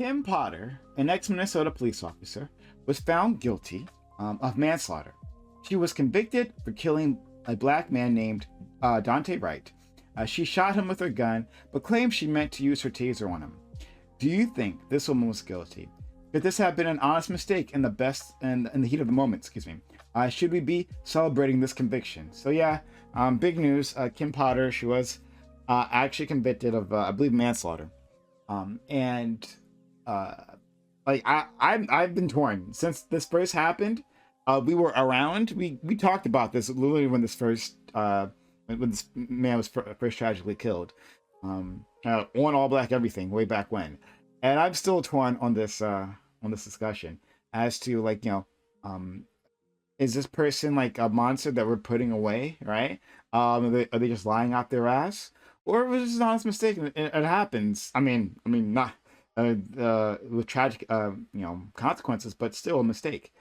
Kim Potter, an ex-Minnesota police officer, was found guilty of manslaughter. She was convicted for killing a black man named Dante Wright. She shot him with her gun, but claimed she meant to use her taser on him. Do you think this woman was guilty? Could this have been an honest mistake in the heat of the moment? Excuse me. Should we be celebrating this conviction? So yeah, big news. Kim Potter, she was actually convicted of, I believe, manslaughter. And I've been torn since this first happened. We were around. We talked about this literally when when this man was first tragically killed. On All Black Everything way back when, and I'm still torn on this discussion as to, like, is this person like a monster that we're putting away, right? Are they just lying out their ass, or was this an honest mistake? It happens. I mean, not with tragic, consequences, but still a mistake.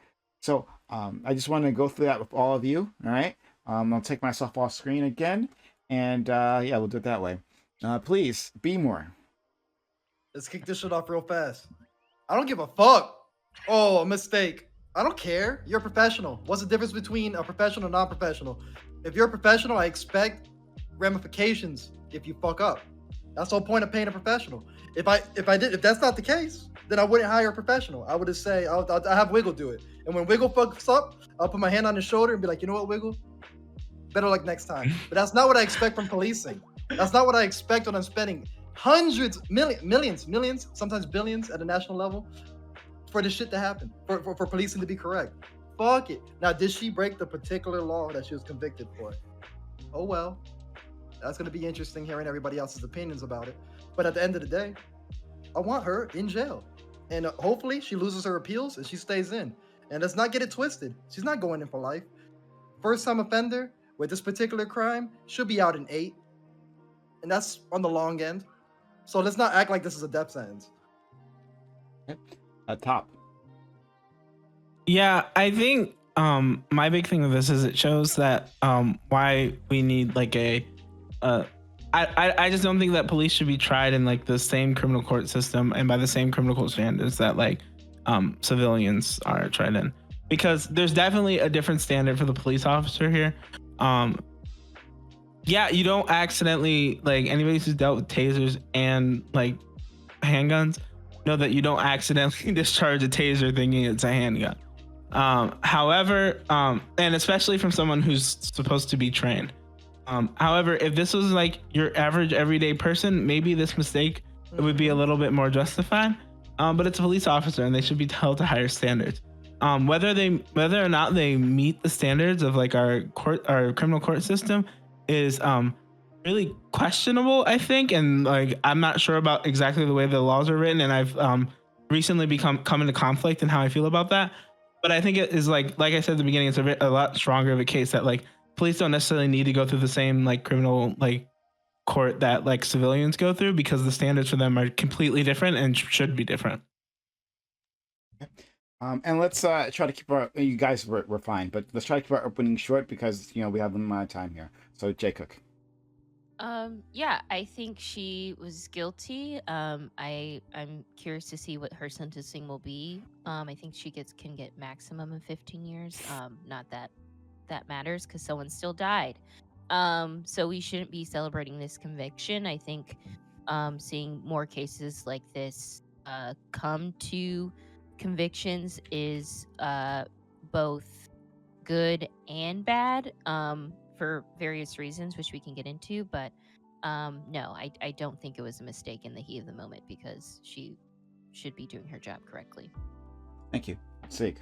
So I just want to go through that with all of you. All right. I'll take myself off screen again, and yeah, we'll do it that way. Please be more. Let's kick this shit off real fast. I don't give a fuck. Oh, a mistake. I don't care. You're a professional. What's the difference between a professional and non-professional? If you're a professional, I expect ramifications if you fuck up. That's the whole point of paying a professional. If that's not the case, then I wouldn't hire a professional. I would just say, I'll have Wiggle do it. And when Wiggle fucks up, I'll put my hand on his shoulder and be like, you know what, Wiggle? Better luck next time. But that's not what I expect from policing. That's not what I expect when I'm spending hundreds, millions, sometimes billions at a national level for this shit to happen, for policing to be correct. Fuck it. Now, did she break the particular law that she was convicted for? Oh, well. That's going to be interesting hearing everybody else's opinions about it. But at the end of the day, I want her in jail. And hopefully she loses her appeals and she stays in. And let's not get it twisted. She's not going in for life. First-time offender with this particular crime should be out in 8. And that's on the long end. So let's not act like this is a death sentence. Top. Yeah, I think my big thing with this is it shows that why we need like I just don't think that police should be tried in like the same criminal court system and by the same criminal court standards that like civilians are tried in, because there's definitely a different standard for the police officer here. Yeah, you don't accidentally, like, anybody who's dealt with tasers and like handguns know that you don't accidentally discharge a taser thinking it's a handgun. However, and especially from someone who's supposed to be trained. However, if this was like your average everyday person, maybe this mistake would be a little bit more justified. But it's a police officer and they should be held to higher standards. Whether or not they meet the standards of like our criminal court system is really questionable, I think, and like I'm not sure about exactly the way the laws are written, and I've recently come into conflict in how I feel about that. But I think it is like I said at the beginning, it's a lot stronger of a case that like police don't necessarily need to go through the same like criminal like court that like civilians go through, because the standards for them are completely different and should be different. And let's try to keep you guys were fine, but let's try to keep our opening short because we have a limited amount of time here. So Jay Cook. Yeah, I think she was guilty. I'm curious to see what her sentencing will be. I think she can get maximum of 15 years. Not that matters because someone still died. So we shouldn't be celebrating this conviction. I think seeing more cases like this come to convictions is both good and bad for various reasons, which we can get into. But no, I don't think it was a mistake in the heat of the moment because she should be doing her job correctly. Thank you. Sig.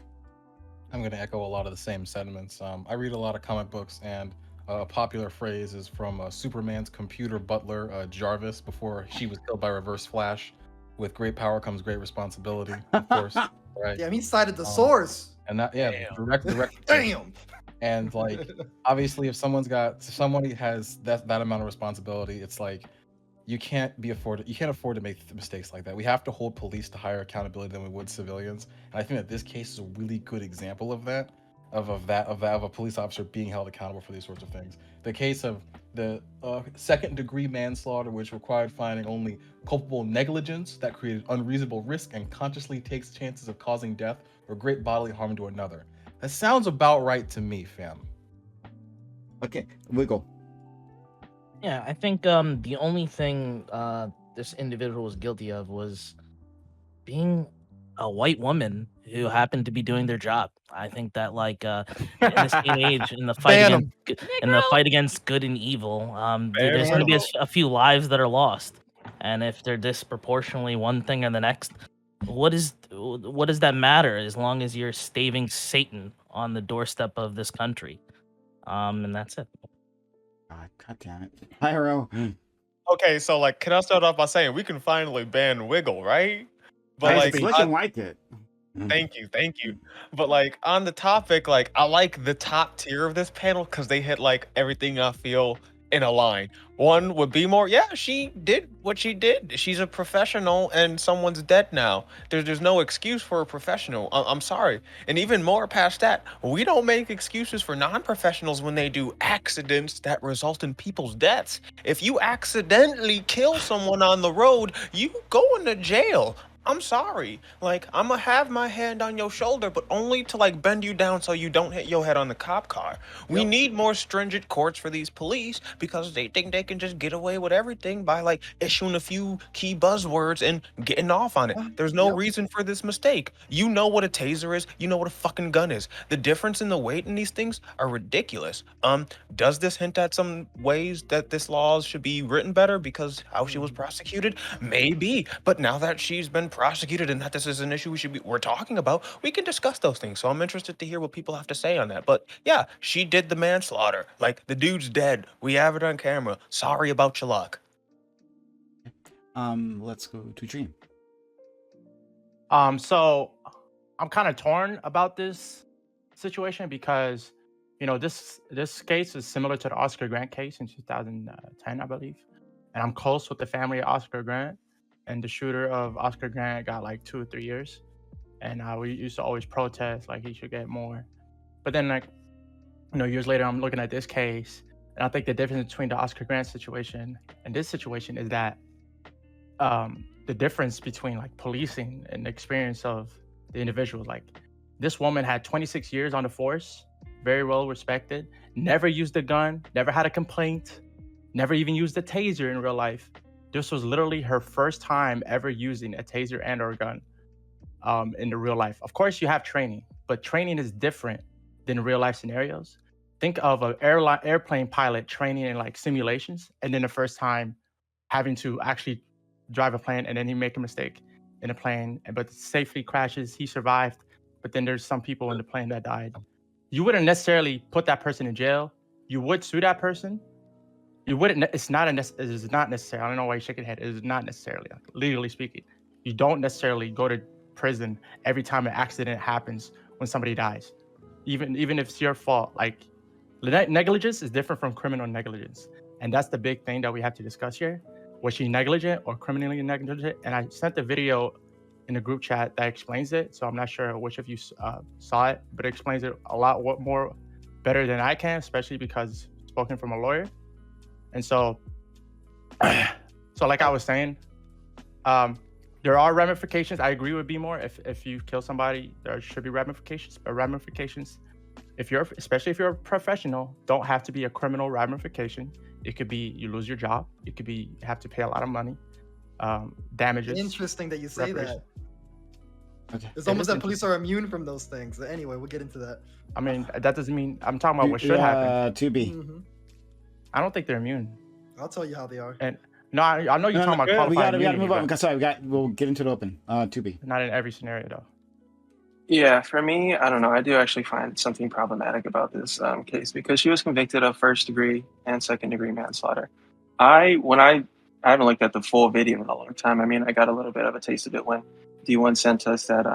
I'm going to echo a lot of the same sentiments. I read a lot of comic books, and a popular phrase is from Superman's computer butler, Jarvis, before she was killed by Reverse Flash. With great power comes great responsibility, of course. Right? Damn, he cited the source. And that, yeah, direct. Damn. And like, obviously, if somebody has that amount of responsibility, it's like you can't afford to make mistakes like that. We have to hold police to higher accountability than we would civilians. And I think that this case is a really good example of that. of a police officer being held accountable for these sorts of things. The case of the second-degree manslaughter, which required finding only culpable negligence that created unreasonable risk and consciously takes chances of causing death or great bodily harm to another. That sounds about right to me, fam. Okay, Wiggle. Yeah, I think the only thing this individual was guilty of was being a white woman who happened to be doing their job. I think that in this day and age, in the fight Ban against good and evil, there's going to be a few lives that are lost, and if they're disproportionately one thing or the next, what does that matter as long as you're staving Satan on the doorstep of this country? And that's it. God damn it, Pyro. Okay, so like, can I start off by saying we can finally ban Wiggle, right? But It's looking like it. Thank you. But like on the topic, like I like the top tier of this panel because they hit like everything I feel in a line. One would be more, yeah, she did what she did. She's a professional and someone's dead now. There's no excuse for a professional. I'm sorry. And even more past that, we don't make excuses for non-professionals when they do accidents that result in people's deaths. If you accidentally kill someone on the road, you going to jail. I'm sorry. Like, I'm gonna have my hand on your shoulder, but only to like bend you down so you don't hit your head on the cop car. We need more stringent courts for these police because they think they can just get away with everything by like issuing a few key buzzwords and getting off on it. There's no reason for this mistake. You know what a taser is. You know what a fucking gun is. The difference in the weight in these things are ridiculous. Does this hint at some ways that this law should be written better because how she was prosecuted? Maybe. But now that she's been prosecuted and that this is an issue we're talking about, we can discuss those things. So I'm interested to hear what people have to say on that. But yeah, she did the manslaughter. Like, the dude's dead. We have it on camera. Sorry about your luck. Let's go to Dream. So I'm kind of torn about this situation because, you know, this case is similar to the Oscar Grant case in 2010, I believe. And I'm close with the family of Oscar Grant. And the shooter of Oscar Grant got like 2 or 3 years. And we used to always protest like he should get more. But then, like, you know, years later, I'm looking at this case. And I think the difference between the Oscar Grant situation and this situation is that the difference between like policing and the experience of the individual. Like, this woman had 26 years on the force, very well respected, never used a gun, never had a complaint, never even used a taser in real life. This was literally her first time ever using a taser and or a gun in the real life. Of course, you have training, but training is different than real life scenarios. Think of an airplane pilot training in like simulations, and then the first time having to actually drive a plane, and then he make a mistake in a plane, but safely crashes, he survived, but then there's some people in the plane that died. You wouldn't necessarily put that person in jail. You would sue that person. You wouldn't. It's not necessary. I don't know why you shake your head. It is not necessarily, legally speaking. You don't necessarily go to prison every time an accident happens when somebody dies, even if it's your fault. Like, negligence is different from criminal negligence, and that's the big thing that we have to discuss here. Was she negligent or criminally negligent? And I sent the video in the group chat that explains it. So I'm not sure which of you saw it, but it explains it a lot more better than I can, especially because it's spoken from a lawyer. And so like I was saying, there are ramifications. I agree with B-More. If you kill somebody, there should be ramifications. But ramifications, especially if you're a professional, don't have to be a criminal ramification. It could be you lose your job. It could be you have to pay a lot of money, damages. Interesting that you say that. Okay. It's almost that police are immune from those things. But anyway, we'll get into that. I mean, that doesn't mean I'm talking about what should happen. 2B. I don't think they're immune. I'll tell you how they are. And no, I know you're talking about qualified We gotta immunity, move on. but Sorry, we'll get into the open. 2B. not in every scenario though. Yeah, for me, I don't know. I do actually find something problematic about this case because she was convicted of first-degree and second-degree manslaughter. I haven't looked at the full video in a long time. I mean, I got a little bit of a taste of it when D1 sent us that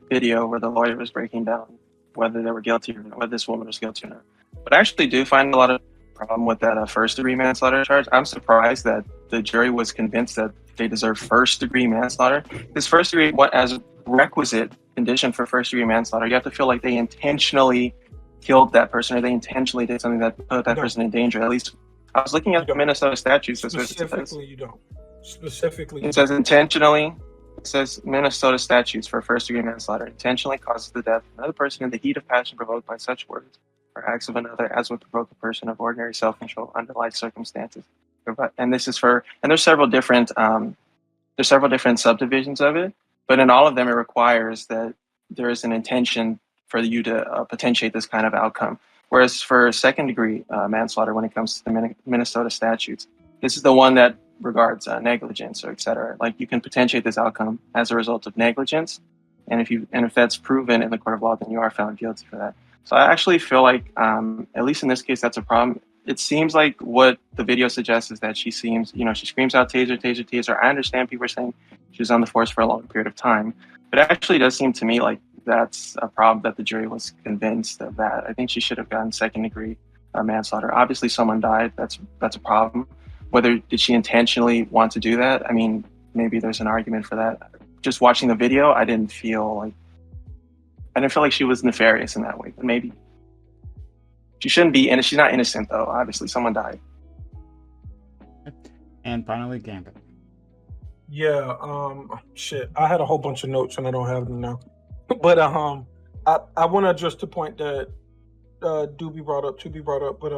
video where the lawyer was breaking down whether they were guilty or not, whether this woman was guilty or not. But I actually do find a lot of problem with that first-degree manslaughter charge. I'm surprised that the jury was convinced that they deserve first-degree manslaughter. This first-degree, as requisite condition for first-degree manslaughter, you have to feel like they intentionally killed that person or they intentionally did something that put that No. person in danger. At least I was looking You at the don't. Minnesota statutes. That's what it says. Specifically, you don't. Specifically, you It says don't. intentionally. It says Minnesota statutes for first-degree manslaughter intentionally causes the death of another person in the heat of passion provoked by such words or acts of another as would provoke a person of ordinary self-control under like circumstances. And this is for, and there's several different subdivisions of it, but in all of them it requires that there is an intention for you to potentiate this kind of outcome. Whereas for second-degree manslaughter, when it comes to the Minnesota statutes, this is the one that regards negligence or et cetera. Like you can potentiate this outcome as a result of negligence, and if that's proven in the court of law, then you are found guilty for that. So I actually feel like, at least in this case, that's a problem. It seems like what the video suggests is that she seems, she screams out taser, taser, taser. I understand people are saying she was on the force for a long period of time, but it actually does seem to me like that's a problem that the jury was convinced of that. I think she should have gotten second-degree manslaughter. Obviously, someone died. That's a problem. Whether did she intentionally want to do that? I mean, maybe there's an argument for that. Just watching the video, I didn't feel like she was nefarious in that way. But maybe she shouldn't be, and she's not innocent though. Obviously, someone died. And finally, Gambit. Yeah. Shit. I had a whole bunch of notes and I don't have them now. But I want to address the point that to be brought up, but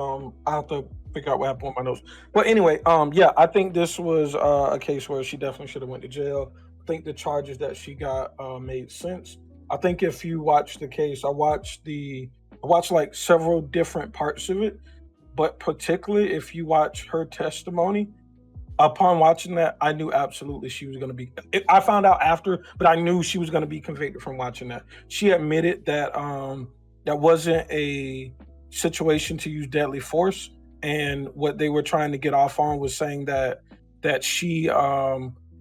I have to figure out what happened with my notes. But anyway, yeah, I think this was a case where she definitely should have went to jail. I think the charges that she got made sense. I think if you watch the case, I watched like several different parts of it, but particularly if you watch her testimony, upon watching that, I knew absolutely she was going to be. I found out after, but I knew she was going to be convicted from watching that. She admitted that that wasn't a situation to use deadly force, and what they were trying to get off on was saying that she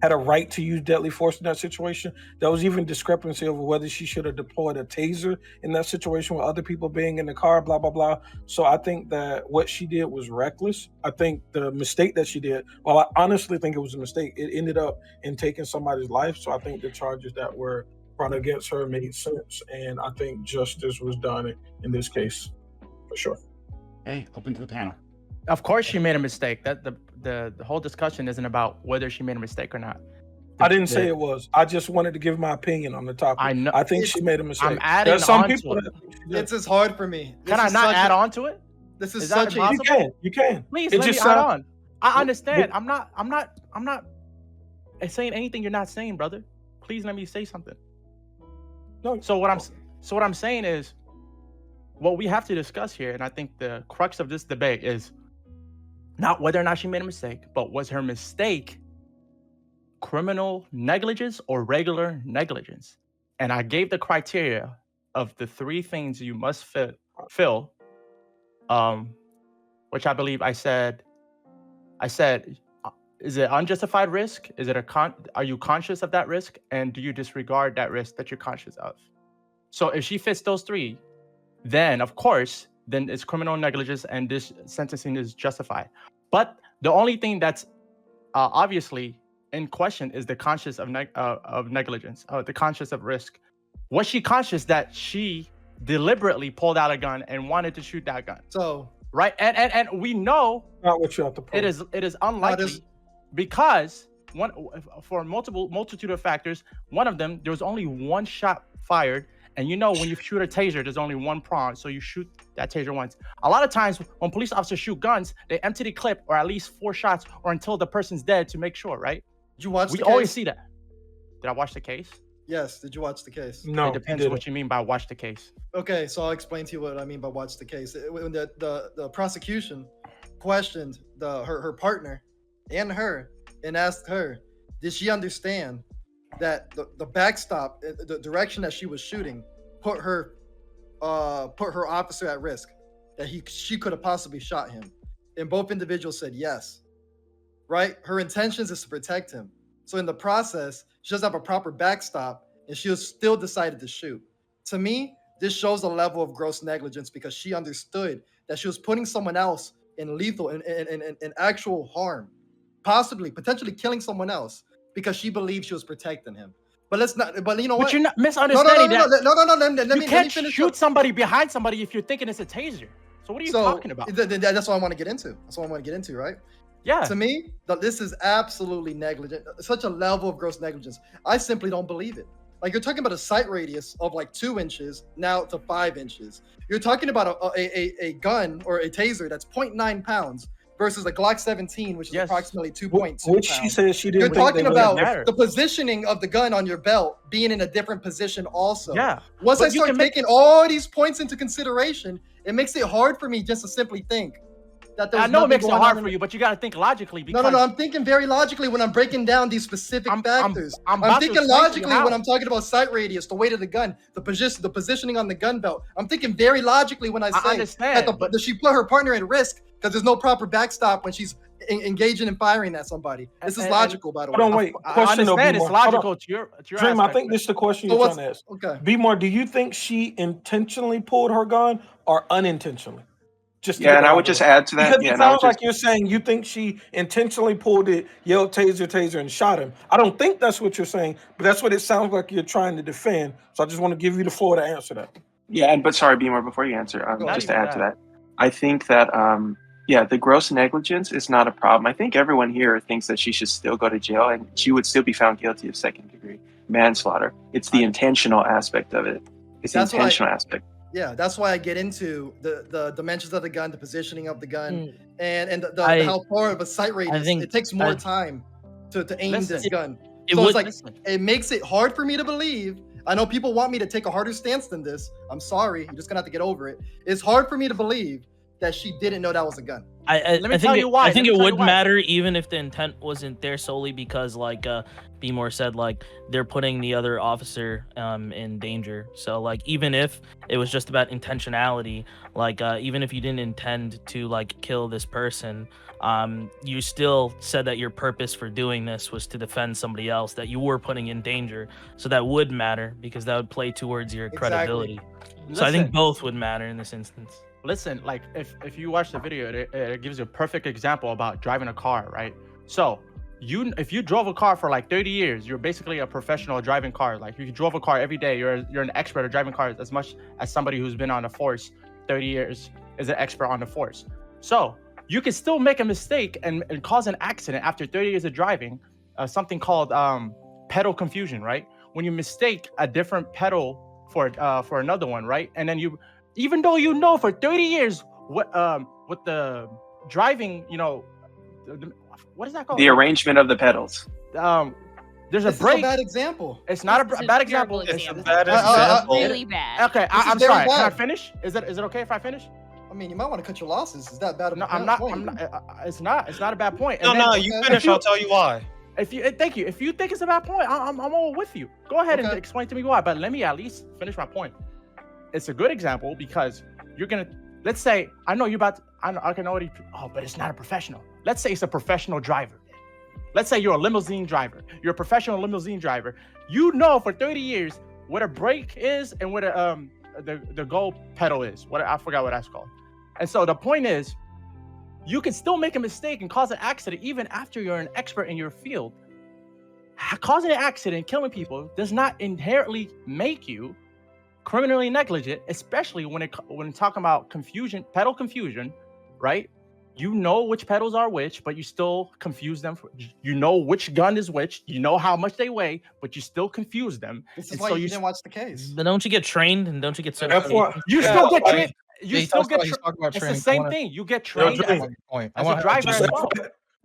had a right to use deadly force in that situation. There was even discrepancy over whether she should have deployed a taser in that situation with other people being in the car, blah, blah, blah. So I think that what she did was reckless. I think the mistake that she did, well, I honestly think it was a mistake. It ended up in taking somebody's life. So I think the charges that were brought against her made sense. And I think justice was done in this case, for sure. Hey, open to the panel. Of course she made a mistake. That the whole discussion isn't about whether she made a mistake or not. I didn't say it was. I just wanted to give my opinion on the topic. I know. I think she made a mistake. I'm adding There's some on people to it. that think she did. It's as hard for me. Can I not add on to it? This is Is that such a. impossible? You can. Please It let me just add sound- on. I understand. I'm not saying anything you're not saying, brother. Please let me say something. No. So what I'm saying is, what we have to discuss here, and I think the crux of this debate is not whether or not she made a mistake, but was her mistake criminal negligence or regular negligence? And I gave the criteria of the three things you must fill, which I believe I said, is it unjustified risk? Is it are you conscious of that risk? And do you disregard that risk that you're conscious of? So if she fits those three, then of course, then it's criminal negligence and this sentencing is justified. But the only thing that's obviously in question is the conscious of negligence, the conscious of risk. Was she conscious that she deliberately pulled out a gun and wanted to shoot that gun? So right, and we know Not what you have to prove. it is unlikely because for multitude of factors. One of them, there was only one shot fired. And you know, when you shoot a taser, there's only one prong, so you shoot that taser once. A lot of times, when police officers shoot guns, they empty the clip or at least 4 shots or until the person's dead to make sure, right? did you watch? We the always case? see that. Did I watch the case? Yes. Did you watch the case? No, It depends on what you mean by watch the case. Okay, so I'll explain to you what I mean by watch the case. When the prosecution questioned her partner and her and asked her, did she understand that the backstop, the direction that she was shooting, put her officer at risk, that she could have possibly shot him? And both individuals said yes. Right? Her intentions is to protect him. So in the process, she doesn't have a proper backstop, and she still decided to shoot. To me, this shows a level of gross negligence because she understood that she was putting someone else in lethal and actual harm, potentially killing someone else because she believed she was protecting him. But let's not. But you know what? But you're not misunderstanding that. No. Let You me can't finish. shoot somebody behind somebody if you're thinking it's a taser. So what are you talking about? That's what I want to get into. Right? Yeah. To me, this is absolutely negligent. Such a level of gross negligence. I simply don't believe it. Like, you're talking about a sight radius of like 2 inches now to 5 inches. You're talking about a gun or a taser that's 0.9 pounds versus a Glock 17, which is approximately 2.2 pounds. Which she said she didn't. You're talking about the positioning of the gun on your belt being in a different position also. Yeah. Once I start taking all these points into consideration, it makes it hard for me just to simply think that there's I know it makes it hard on for you, but you got to think logically. Because no. I'm thinking very logically when I'm breaking down these specific factors. I'm about to thinking explain to you logically how. when I'm talking about sight radius, the weight of the gun, the positioning on the gun belt. I'm thinking very logically when I say understand, that she put her partner at risk because there's no proper backstop when she's engaging and firing at somebody. This is logical, by the way. Hold on, wait. I understand it's logical to your Dream, I think this is the question you're trying to ask. Okay. B-More, do you think she intentionally pulled her gun or unintentionally? And I would just add to that. Because it sounds like you're saying you think she intentionally pulled it, yelled taser, and shot him. I don't think that's what you're saying, but that's what it sounds like you're trying to defend. So I just want to give you the floor to answer that. Yeah, but sorry, B-More, before you answer, just to add to that, I think that the gross negligence is not a problem. I think everyone here thinks that she should still go to jail and she would still be found guilty of second-degree manslaughter. It's the intentional aspect of it. It's the intentional aspect. Yeah, that's why I get into the dimensions of the gun, the positioning of the gun, and how far of a sight radius. It takes more time to aim this gun. So it's like it makes it hard for me to believe. I know people want me to take a harder stance than this. I'm sorry, you're just gonna have to get over it. It's hard for me to believe that she didn't know that was a gun. Let me tell you why. I think it would matter even if the intent wasn't there solely because, like B-More said, like they're putting the other officer in danger. So like even if it was just about intentionality, like even if you didn't intend to like kill this person, you still said that your purpose for doing this was to defend somebody else that you were putting in danger. So that would matter because that would play towards your credibility. So I think both would matter in this instance. Listen, like if you watch the video, it gives you a perfect example about driving a car, right? So if you drove a car for like 30 years, you're basically a professional driving cars. Like if you drove a car every day, you're an expert at driving cars as much as somebody who's been on the force 30 years is an expert on the force. So you can still make a mistake and cause an accident after 30 years of driving, something called pedal confusion, right? When you mistake a different pedal for another one, right? And then even though you know for 30 years what the driving, what is that called? The arrangement of the pedals. There's a brake. It's a bad example. It's not a bad example. It's a bad example. Really bad. Okay, I'm sorry. Can I finish? Is it okay if I finish? I mean, you might want to cut your losses. Is that bad? No, I'm not. It's not a bad point. No, you finish. I'll tell you why. Thank you. If you think it's a bad point, I'm all with you. Go ahead and explain to me why. But let me at least finish my point. It's a good example because let's say, I know you're about to, I can already, but it's not a professional. Let's say it's a professional driver. Let's say you're a limousine driver. You're a professional limousine driver. You know for 30 years what a brake is and what the go pedal is. I forgot what that's called. And so the point is, you can still make a mistake and cause an accident even after you're an expert in your field. Causing an accident, killing people, does not inherently make you criminally negligent, especially when talking about pedal confusion, right? You know which pedals are which, but you still confuse them. You know which gun is which. You know how much they weigh, but you still confuse them. This is why you didn't watch the case. But don't you get trained and don't you get certified? You still get trained. You still get trained. It's the same thing. You get trained as a driver as well.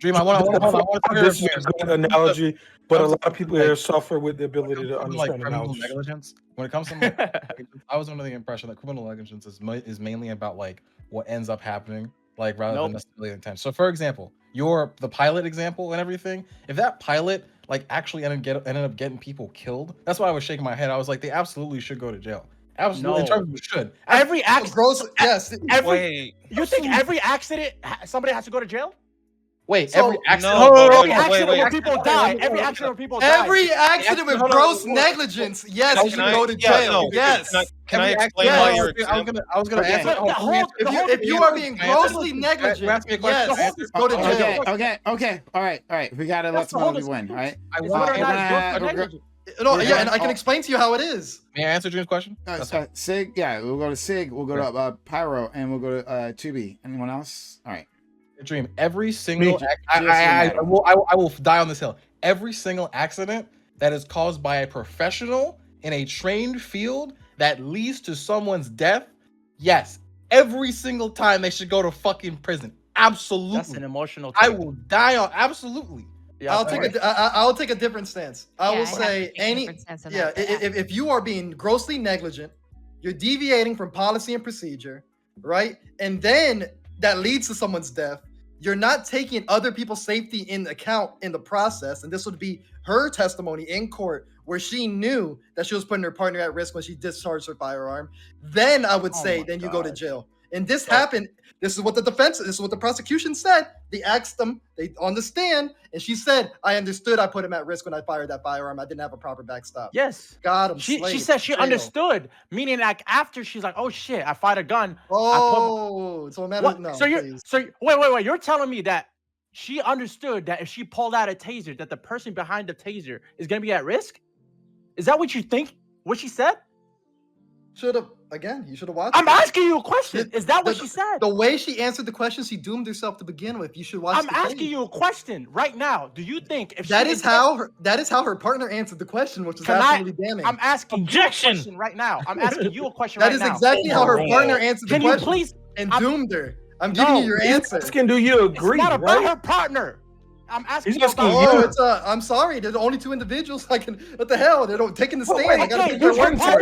Dream, I want to this is a good analogy, but a lot of people here suffer with the ability to understand criminal negligence. When it comes to I was under the impression that criminal negligence is mainly about like what ends up happening, like rather than necessarily intent. So, for example, the pilot example and everything. If that pilot like actually ended up getting people killed, that's why I was shaking my head. I was like, they absolutely should go to jail. Absolutely, in terms of should. Every accident, yes. You think every accident somebody has to go to jail? Wait, every accident. Every accident where people die. Every accident where people die. Every accident with gross negligence. Yes, you should go to jail. Yes. Can I explain why you're? I was gonna answer. If you are being grossly negligent, yes, go to jail. Okay. All right. We gotta let somebody win. All right. No, yeah, and I can explain to you how it is. May I answer Dream's question? Sig, yeah, we'll go to Sig, we'll go to Pyro, and we'll go to Tubi. Anyone else? All right. Dream. Every single Me, I will die on this hill. Every single accident that is caused by a professional in a trained field that leads to someone's death, yes, every single time they should go to fucking prison. Absolutely. That's an emotional I take. will die on absolutely. Yeah, I'll take a different stance. I will have to say take a any different stance on yeah, that, but if you are being grossly negligent, you're deviating from policy and procedure, right? And then that leads to someone's death. You're not taking other people's safety in account in the process, and this would be her testimony in court where she knew that she was putting her partner at risk when she discharged her firearm. Then I would say, then you go to jail. And this happened. This is what this is what the prosecution said. They asked them, they on the stand, and she said, I understood I put him at risk when I fired that firearm. I didn't have a proper backstop. Yes. Got him. She said she understood, meaning like after she's like, oh shit, I fired a gun. Oh, so What? no. So Please. wait. You're telling me that she understood that if she pulled out a taser, that the person behind the taser is gonna be at risk? Is that what you think? What she said? Should have you should have watched. I'm asking you a question. Is that what she said? The way she answered the question, she doomed herself to begin with. You should watch. I'm asking you a question right now. Do you think if that is how her partner answered the question, which is absolutely damning. I'm asking you a question right now. I'm asking you a question that right now. is exactly how her partner answered the question. Can you please? And doomed her. I'm giving you your answer. Do you agree? It's not about her partner. I'm asking He's you asking about you. It's I'm sorry. They're the only two individuals I can. What the hell? They're taking the stand. I gotta okay, take their who's word more for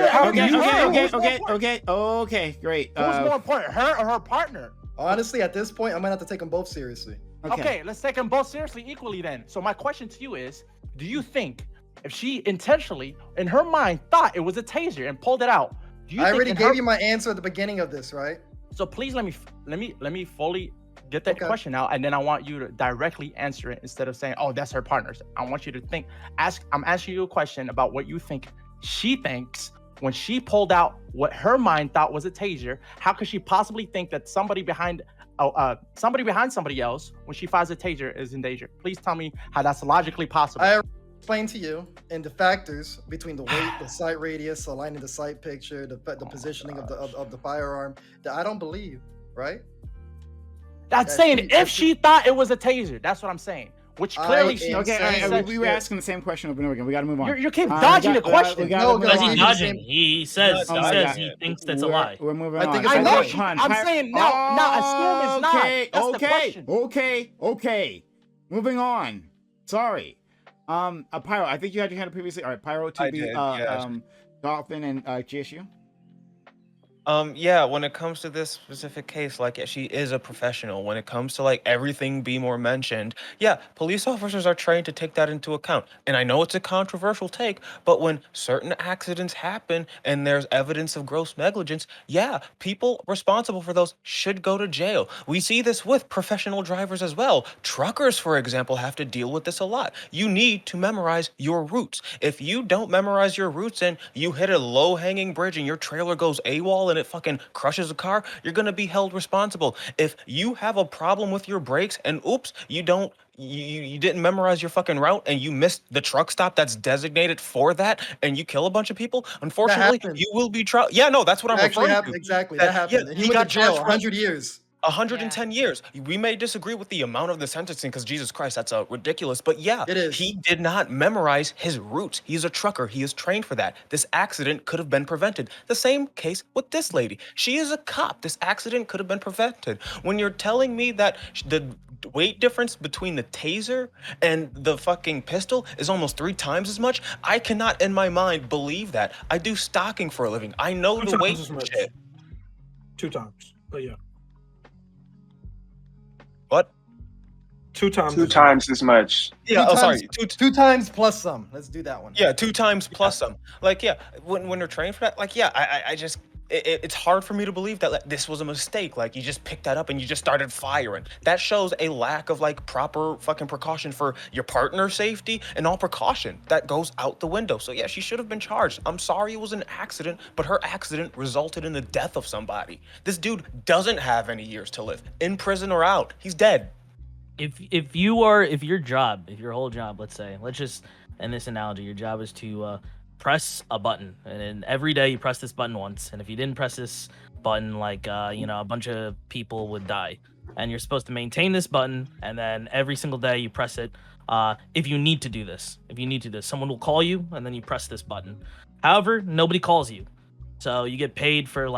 it. Okay, great. Who's more important, her or her partner? Honestly, at this point, I'm gonna have to take them both seriously. Okay, let's take them both seriously equally then. So my question to you is, do you think if she intentionally, in her mind, thought it was a taser and pulled it out, do you I think already gave you my answer at the beginning of this, right? So please let me fully get that question out, and then I want you to directly answer it instead of saying, "Oh, that's her partner." I want you to think. I'm asking you a question about what you think she thinks when she pulled out what her mind thought was a taser. How could she possibly think that somebody behind somebody else when she fires a taser is in danger? Please tell me how that's logically possible. I explained to you and the factors between the weight, the sight radius, aligning the sight picture, the positioning of the firearm that I don't believe, right? That's saying if she thought it was a taser, that's what I'm saying. Which clearly she we were asking the same question over and over again. We got to move on. You keep dodging the question. Because he's dodging. He says he thinks that's a lie. We're moving I on. think I know. I'm saying now assume it's not. That's the question. Okay. Moving on. Sorry. Pyro, I think you had your hand up previously. All right, Pyro, TB, Dolphin, and GSU. Yeah, when it comes to this specific case, like, yeah, she is a professional. When it comes to, like, everything be more mentioned, yeah, police officers are trained to take that into account. And I know it's a controversial take, but when certain accidents happen and there's evidence of gross negligence, yeah, people responsible for those should go to jail. We see this with professional drivers as well. Truckers, for example, have to deal with this a lot. You need to memorize your routes. If you don't memorize your routes and you hit a low-hanging bridge and your trailer goes AWOL and it fucking crushes a car, you're gonna be held responsible. If you have a problem with your brakes and oops, you didn't memorize your fucking route and you missed the truck stop that's designated for that and you kill a bunch of people, unfortunately, you will be tried. Yeah, no, that's what I'm referring to. Exactly, that happened. Yeah, he got jail 100 years. 110 years. We may disagree with the amount of the sentencing because Jesus Christ, that's ridiculous. But yeah, it is. He did not memorize his routes. He's a trucker. He is trained for that. This accident could have been prevented. The same case with this lady. She is a cop. This accident could have been prevented. When you're telling me that the weight difference between the taser and the fucking pistol is almost 3 times as much, I cannot in my mind believe that. I do stocking for a living. I know the weight shit. 2 times, but yeah. What? 2 times. 2 times as much. Yeah. Oh, sorry. 2 times plus some. Let's do that one. Yeah, 2 times plus some. Like, yeah, when they're trained for that, like, yeah, I just, it's hard for me to believe that like, this was a mistake. Like, you just picked that up and you just started firing. That shows a lack of like proper fucking precaution for your partner's safety and all precaution. That goes out the window. So yeah, she should have been charged. I'm sorry it was an accident, but her accident resulted in the death of somebody. This dude doesn't have any years to live, in prison or out. He's dead. If your whole job, let's say, let's just in this analogy. Your job is to press a button, and then every day you press this button once. And if you didn't press this button, like a bunch of people would die. And you're supposed to maintain this button, and then every single day you press it. If you need to do this, someone will call you, and then you press this button. However, nobody calls you, so you get paid for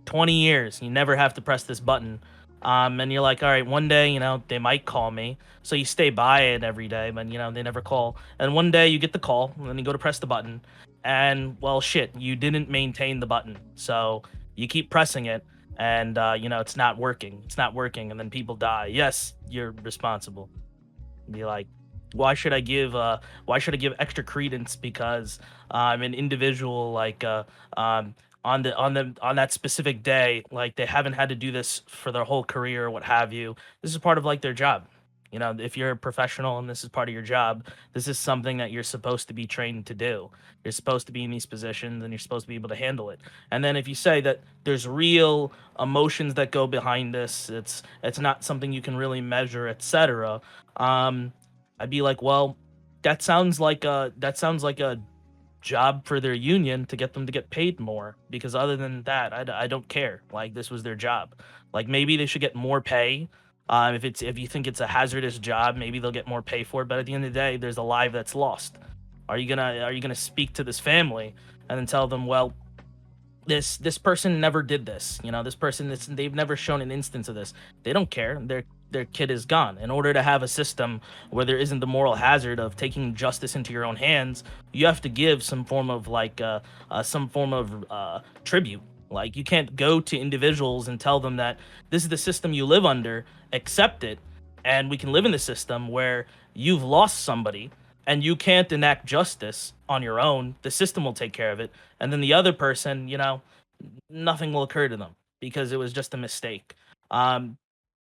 20 years. You never have to press this button. And you're like, all right, one day, they might call me. So you stay by it every day, but, they never call. And one day you get the call, and then you go to press the button. And, well, shit, you didn't maintain the button. So you keep pressing it, and, it's not working. It's not working, and then people die. Yes, you're responsible. Be like, why should I give extra credence because I'm an individual on that specific day, like they haven't had to do this for their whole career or what have you. This is part of their job. If you're a professional and this is part of your job, this is something that you're supposed to be trained to do. You're supposed to be in these positions and you're supposed to be able to handle it. And then if you say that there's real emotions that go behind this, it's not something you can really measure, etc. I'd be like, well, that sounds like a job for their union to get them to get paid more, because other than that, I don't care. This was their job. Maybe they should get more pay. If you think it's a hazardous job, maybe they'll get more pay for it. But at the end of the day, there's a life that's lost. Are you gonna speak to this family and then tell them, well, this person never did this. This person, they've never shown an instance of this. They don't care. Their kid is gone. In order to have a system where there isn't the moral hazard of taking justice into your own hands, you have to give some form of tribute. You can't go to individuals and tell them that this is the system you live under, accept it, and we can live in the system where you've lost somebody and you can't enact justice on your own. The system will take care of it. And then the other person, nothing will occur to them because it was just a mistake.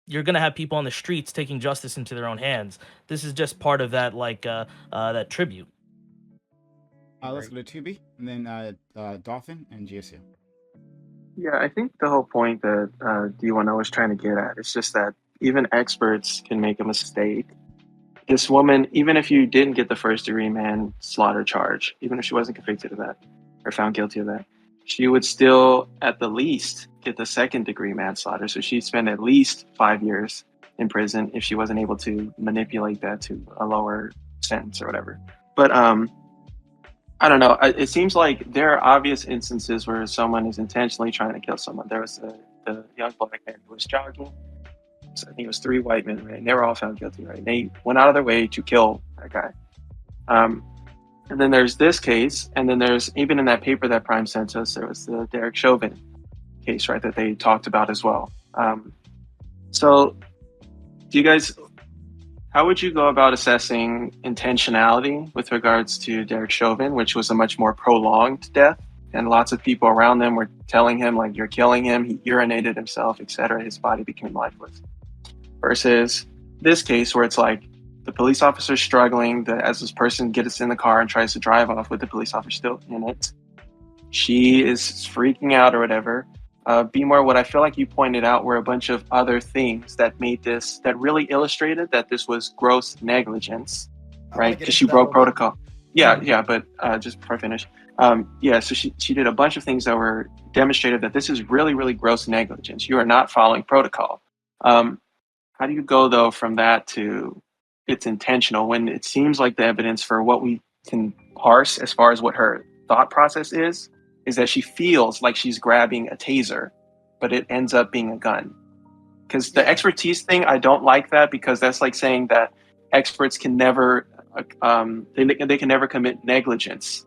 You're going to have people on the streets taking justice into their own hands. This is just part of that, that tribute. Let's go to 2B, and then Dolphin and GSU. Yeah, I think the whole point that D1O was trying to get at is just that even experts can make a mistake. This woman, even if you didn't get the first-degree manslaughter charge, even if she wasn't convicted of that or found guilty of that, she would still, at the least, get the second-degree manslaughter. So she'd spend at least 5 years in prison if she wasn't able to manipulate that to a lower sentence or whatever. But I don't know. It seems like there are obvious instances where someone is intentionally trying to kill someone. There was the young black man who was jogging. So I think it was 3 white men, right? And they were all found guilty, right? They went out of their way to kill that guy. And then there's this case, and then there's, even in that paper that Prime sent us, there was the Derek Chauvin case, right, that they talked about as well. So do you guys, how would you go about assessing intentionality with regards to Derek Chauvin, which was a much more prolonged death, and lots of people around them were telling him, you're killing him, he urinated himself, etc., his body became lifeless, versus this case where it's the police officer's struggling as this person gets in the car and tries to drive off with the police officer still in it. She is freaking out or whatever. Be more, what I feel like you pointed out were a bunch of other things that made this, that really illustrated that this was gross negligence, right? Because she broke protocol. Yeah, but just before I finish. So she did a bunch of things that were demonstrated that this is really, really gross negligence. You are not following protocol. How do you go, though, from that to it's intentional when it seems like the evidence for what we can parse as far as what her thought process is that she feels like she's grabbing a taser, but it ends up being a gun? Because the expertise thing, I don't like that, because that's like saying that experts can never, they can never commit negligence,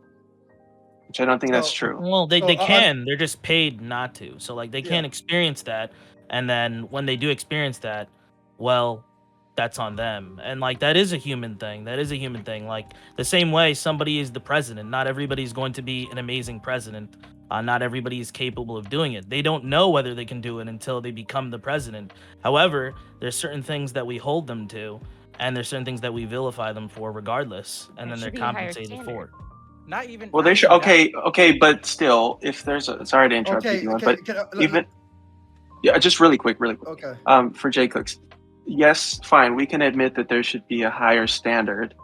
which I don't think that's true. Well, they can. They're just paid not to. So they can't experience that. And then when they do experience that, well, that's on them. And that is a human thing. The same way somebody is the president. Not everybody's going to be an amazing president. Not everybody is capable of doing it. They don't know whether they can do it until they become the president. However, there's certain things that we hold them to, and there's certain things that we vilify them for regardless, and then they're compensated for it. Not even. Well, they should. Okay, but still, if there's a, sorry to interrupt you, but even, just really quick. Okay. For Jay Cooks, yes, fine. We can admit that there should be a higher standard,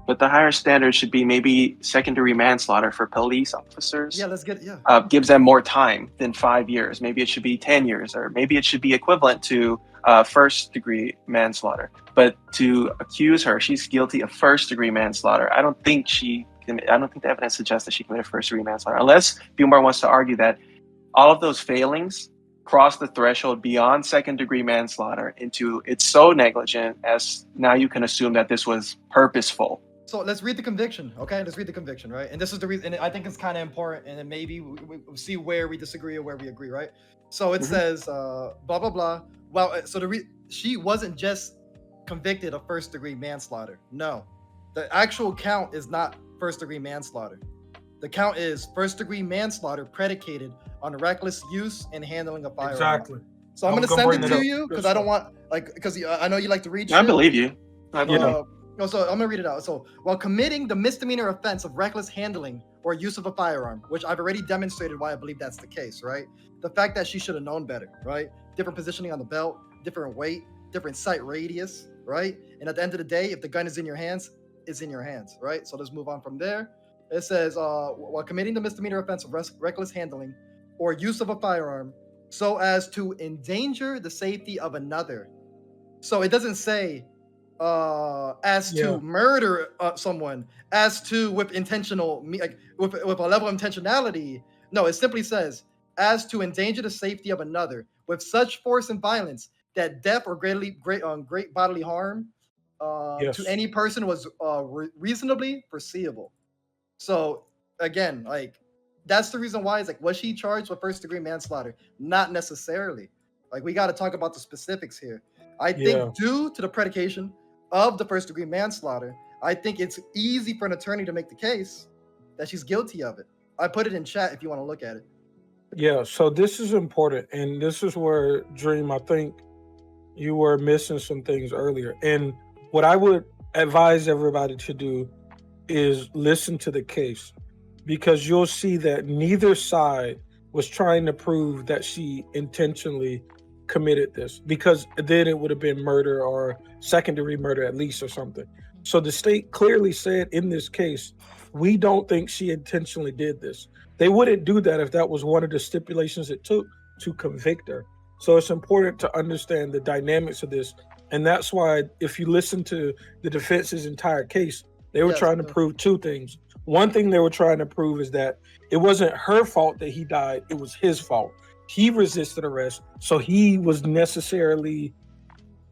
But the higher standard should be maybe second-degree manslaughter for police officers. Yeah, let's get it. Yeah. Gives them more time than 5 years. Maybe it should be 10 years, or maybe it should be equivalent to first-degree manslaughter. But to accuse her, she's guilty of first-degree manslaughter. I don't think the evidence suggests that she committed first-degree manslaughter, unless Bumar wants to argue that all of those failings cross the threshold beyond second-degree manslaughter into it's so negligent as now you can assume that this was purposeful. So let's read the conviction, okay? Let's read the conviction, right? And this is the reason, and I think it's kind of important, and then maybe we see where we disagree or where we agree, right? So it says, blah, blah, blah. Well, so she wasn't just convicted of first-degree manslaughter. No, the actual count is not first-degree manslaughter. The count is first-degree manslaughter predicated on reckless use and handling a firearm. Exactly. So I'm gonna send it to you because I don't want, because I know you like to read shit. I believe you. So I'm gonna read it out. So while committing the misdemeanor offense of reckless handling or use of a firearm, which I've already demonstrated why I believe that's the case, right? The fact that she should have known better, right? Different positioning on the belt, different weight, different sight radius, right? And at the end of the day, if the gun is in your hands, it's in your hands, right? So let's move on from there. It says, while committing the misdemeanor offense of reckless handling or use of a firearm so as to endanger the safety of another. So it doesn't say as to murder someone, as to with intentional, like with a level of intentionality. No, it simply says as to endanger the safety of another with such force and violence that death or great bodily harm to any person was reasonably foreseeable. So again, like that's the reason why it's like, was she charged with first-degree manslaughter? Not necessarily. Like we got to talk about the specifics here. I think due to the predication of the first-degree manslaughter, I think it's easy for an attorney to make the case that she's guilty of it. I put it in chat if you want to look at it. Yeah, so this is important, and this is where, Dream, I think you were missing some things earlier. And what I would advise everybody to do is listen to the case, because you'll see that neither side was trying to prove that she intentionally committed this, because then it would have been murder or second-degree murder at least or something. So the state clearly said in this case, we don't think she intentionally did this. They wouldn't do that if that was one of the stipulations it took to convict her. So it's important to understand the dynamics of this. And that's why if you listen to the defense's entire case, they were trying to prove two things. One thing they were trying to prove is that it wasn't her fault that he died, it was his fault. He resisted arrest, so he was necessarily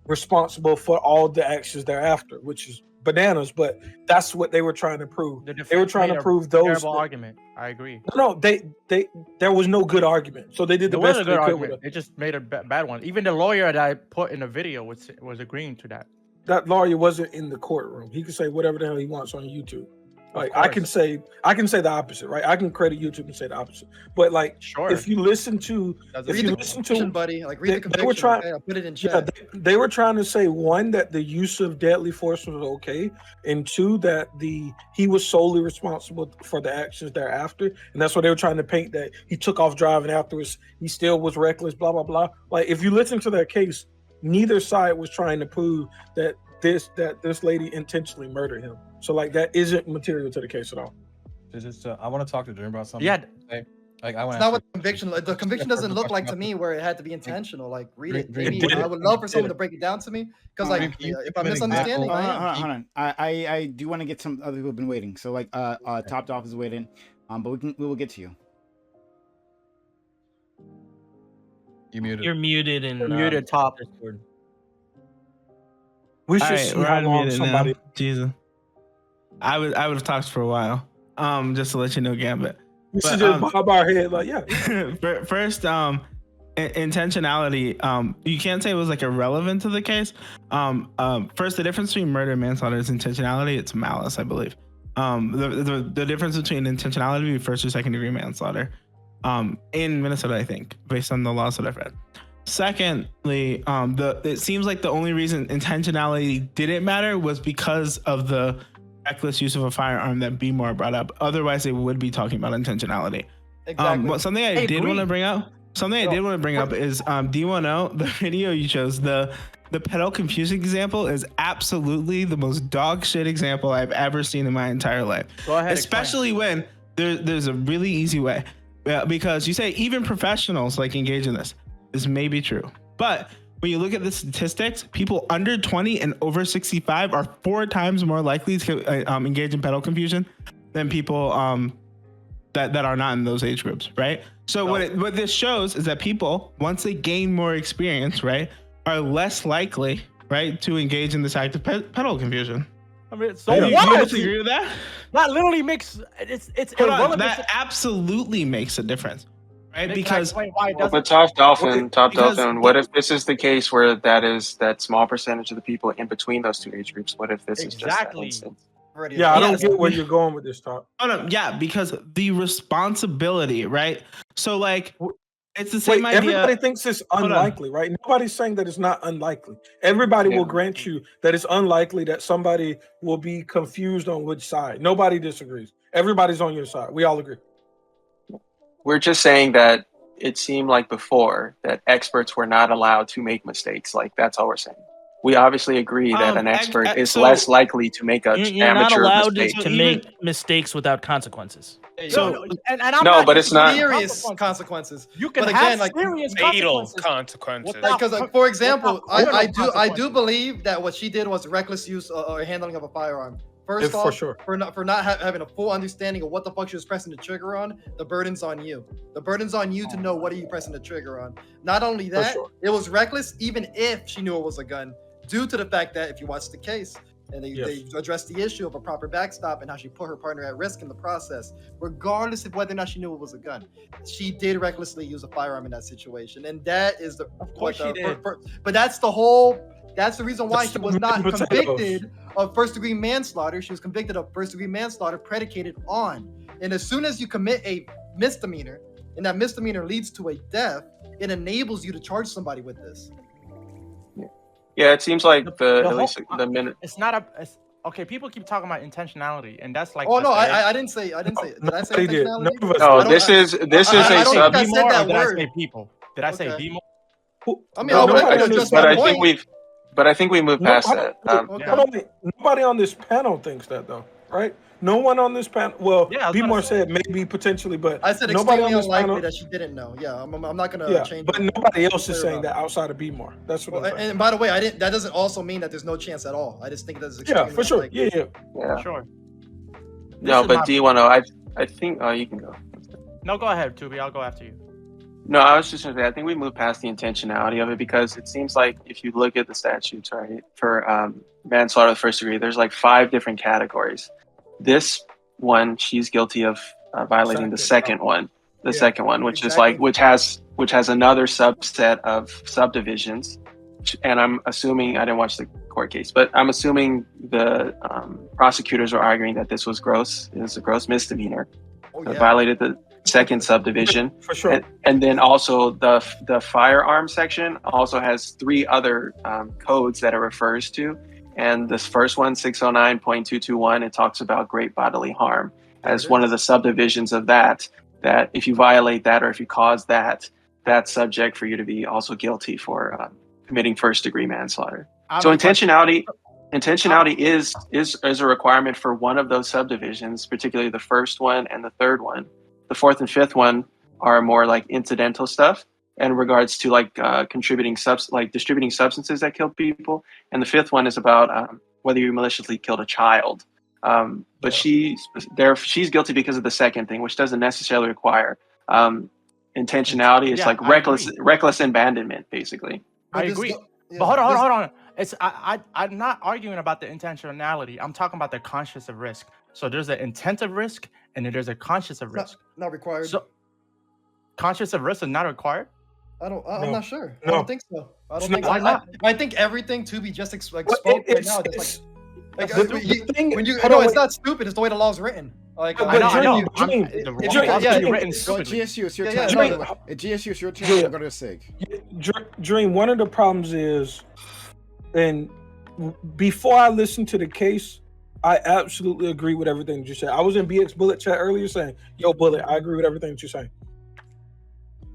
responsible for all the actions thereafter, which is bananas, but that's what they were trying to prove. They were trying to prove those. Terrible argument. I agree. No, there was no good argument, so they did the best they could with it. They just made a bad one. Even the lawyer that I put in the video was agreeing to that. That lawyer wasn't in the courtroom. He could say whatever the hell he wants on YouTube. Like I can say the opposite, right? I can credit YouTube and say the opposite. But like, if you listen to, buddy, like read the conviction. They were trying. Okay, I'll put it in chat. They were trying to say, one, that the use of deadly force was okay, and two, that he was solely responsible for the actions thereafter, and that's what they were trying to paint, that he took off driving afterwards. He still was reckless. Blah blah blah. Like if you listen to that case, neither side was trying to prove that this lady intentionally murdered him. So like that isn't material to the case at all. I want to talk to Dream about something. Yeah. Like I want. It's not what the conviction. The conviction doesn't look like to me where it had to be intentional. Like read it. Maybe I would love for someone to break it down to me, because like if I'm misunderstanding, hold on. I do want to get some other people who've been waiting. So like Topped Off is waiting, but we will get to you. You're muted and muted top. We should see how long somebody. Jesus, I would have talked for a while. Just to let you know, Gambit. We should just bob our head like, yeah. First, intentionality. You can't say it was like irrelevant to the case. First, the difference between murder and manslaughter is intentionality. It's malice, I believe. The difference between intentionality would be first or second degree manslaughter. In Minnesota, I think, based on the laws that I've read. Secondly, it seems like the only reason intentionality didn't matter was because of the reckless use of a firearm that B. Moore brought up. Otherwise, they would be talking about intentionality. Exactly. Something I did want to bring up Something I did want to bring up is, do you want to know the video you chose? The pedal confusion example is absolutely the most dog shit example I've ever seen in my entire life. Go ahead. Especially when there's a really easy way, because you say even professionals like engage in this. This may be true, but when you look at the statistics, people under 20 and over 65 are 4 times more likely to engage in pedal confusion than people that are not in those age groups, right? So what this shows is that people, once they gain more experience, right, are less likely, right, to engage in this act of pedal confusion. I mean, so Do what? you disagree with that? That literally makes it's Hold on, irrelevant. that absolutely makes a difference, right? Can I Because explain why it doesn't? But Top Dolphin, because what if this is the case where that small percentage of the people in between those 2 age groups? What if this is just that Exactly. instance? Yeah, I don't Yes. get where you're going with this, Top. Oh no, yeah, because the responsibility, right? So like, it's the same Wait, idea. everybody thinks it's on. unlikely, right? Nobody's saying that it's not unlikely. Everybody Yeah. will grant you that it's unlikely that somebody will be confused on which side. Nobody disagrees. Everybody's on your side. We all agree. We're just saying that it seemed like before that experts were not allowed to make mistakes. Like, that's all we're saying. We obviously agree that an expert is so less likely to make an You're not amateur allowed mistake. to make mistakes without consequences. So and I'm No, not but it's not- serious consequences. You can But have again, like, serious Fatal consequences. consequences. Without- Because, like, for example, without I do consequences. believe that what she did was reckless use or handling of a firearm. First For off, sure. for not having a full understanding of what the fuck she was pressing the trigger on, the burden's on you. The burden's on you to know what are you pressing the trigger on. Not only that, sure. it was reckless even if she knew it was a gun, due to the fact that if you watch the case, and Yes. they addressed the issue of a proper backstop and how she put her partner at risk in the process, regardless of whether or not she knew it was a gun. She did recklessly use a firearm in that situation, and that is the. Of course she did. But that's the whole. That's the reason why That's she was not 100% convicted of first-degree manslaughter. She was convicted of first-degree manslaughter predicated on. And as soon as you commit a misdemeanor, and that misdemeanor leads to a death, it enables you to charge somebody with this. Yeah, it seems like The at whole- least the minute. It's not a. Okay, people keep talking about intentionality, and that's like. Oh the no, thing. I didn't say. Did I say Nobody did. intentionality? None of us No, did. this is I a don't sub. think I said Be more, that or did I word. say people? Did I say Okay. be more? I mean, No, I nobody would on this- just But my I think point. we've moved past that. Okay. Nobody on this panel thinks that, though, right? No one on this panel. Well, Yeah, I was Be gonna more say. said maybe potentially, but I said nobody extremely on this unlikely panel. that she didn't know. Yeah, I'm not gonna Yeah, change. but it. nobody else is Clear saying about that outside of Be more. That's what Well, I'm saying. and by the way, that doesn't also mean that there's no chance at all. I just think that's Yeah, extremely for sure. unlikely. Yeah. Yeah. Sure. No, is but my- D10, I think. Oh, you can go. No, go ahead, Tubi. I'll go after you. No, I was just gonna say, I think we moved past the intentionality of it because it seems like if you look at the statutes, right, for manslaughter of the first degree, there's like 5 different categories. This one, she's guilty of violating the second one, Yeah. second one, which is Exactly. like which has another subset of subdivisions. And I'm assuming I didn't watch the court case, but I'm assuming the prosecutors are arguing that this was gross. It was a gross misdemeanor. Oh, That yeah. violated the second subdivision. For sure. And then also the firearm section also has 3 other codes that it refers to. And this first one, 609.221, it talks about great bodily harm as one of the subdivisions of that if you violate that or if you cause that, that's subject for you to be also guilty for committing first degree manslaughter. So intentionality is a requirement for one of those subdivisions, particularly the first one and the third one. The fourth and fifth one are more like incidental stuff in regards to like distributing substances that kill people, and the fifth one is about whether you maliciously killed a child. But she's guilty because of the second thing, which doesn't necessarily require intentionality. It's Yeah, like I reckless abandonment, basically. I this agree. go- yeah, But hold this- on. I'm not arguing about the intentionality. I'm talking about the conscious of risk. So there's an intent of risk and then there's a conscious of risk. Not required. So conscious of risk is not required. I'm No. not sure. I No. don't think so. I It's don't think. not. Why not? I think everything to be just Well, spoke right it's- now. it's- Just like the thing- when you hold no, on, it's wait. not stupid. It's the way the law's written. Like But I know. Dream, The it's- law yeah, can be it- written Go stupidly. GSU, it's your Yeah, turn. yeah, No, no. At GSU, it's your turn. Yeah. Go to SIG. Dream, one of the problems is, and before I listened to the case, I absolutely agree with everything that you said. I was in BX Bullet chat earlier saying, yo, Bullet, I agree with everything that you're saying.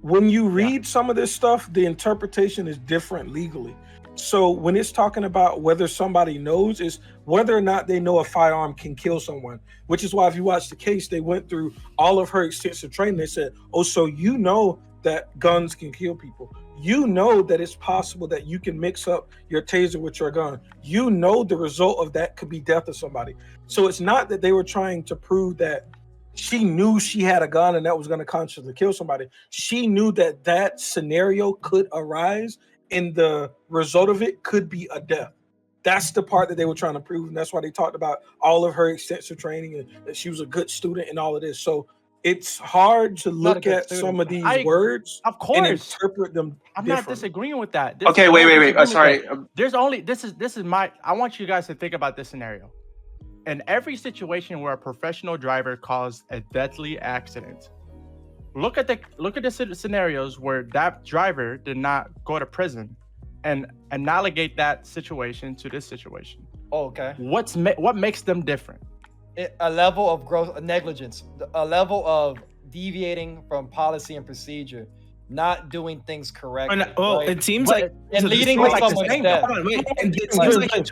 when you read some of this stuff, the interpretation is different legally. So when it's talking about whether somebody knows, is whether or not they know a firearm can kill someone, which is why if you watch the case, they went through all of her extensive training. They said, oh, so you know that guns can kill people. You know that it's possible that you can mix up your taser with your gun. You know the result of that could be death of somebody. So it's not that they were trying to prove that she knew she had a gun and that was going to consciously kill somebody. She knew that that scenario could arise and the result of it could be a death. That's the part that they were trying to prove. And that's why they talked about all of her extensive training and that she was a good student and all of this. So it's hard to look at some of these words of course, and interpret them. I'm different. not disagreeing with that. Okay, wait. Sorry. There's only this is my. I want you guys to think about this scenario. In every situation where a professional driver caused a deadly accident, look at the scenarios where that driver did not go to prison, and analogate that situation to this situation. Oh, okay. What makes them different? A level of gross negligence, a level of deviating from policy and procedure, not doing things correctly. Right? It seems like and leading to someone's death. It seems like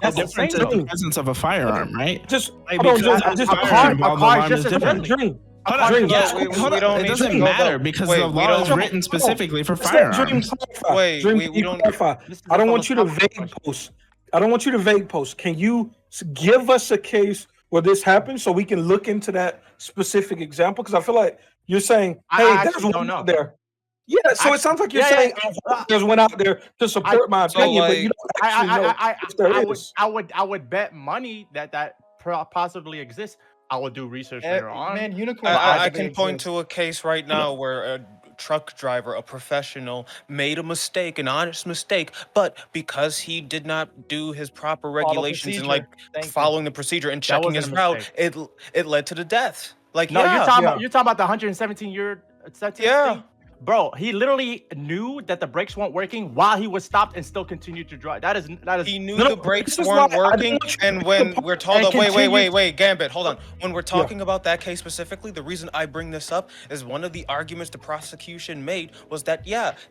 the difference in the presence of a firearm, right? Just like, because just a car is just a dream. It doesn't matter because the law is written specifically for firearms. Wait, we don't. I don't want you to vague post. I don't want you to vague post. Can you give us a case where this happened so we can look into that specific example? Because I feel like you're saying, hey, there's one out there. Yeah, so it sounds like you're saying there's one out there to support my opinion, but you don't actually know if there is. I would bet money that possibly exists. I will do research later on. Man, unicorn. I can point to a case right now where a truck driver, a professional, made a mistake, an honest mistake, but because he did not do his proper regulations and like following the procedure and checking his route, it led to the death. Like, no, you're talking about the 117-year sentence thing? Bro, he literally knew that the brakes weren't working while he was stopped and still continued to drive. That is. He knew the brakes weren't working, and when we're told, wait, Gambit, hold on. When we're talking about that case specifically, the reason I bring this up is one of the arguments the prosecution made was that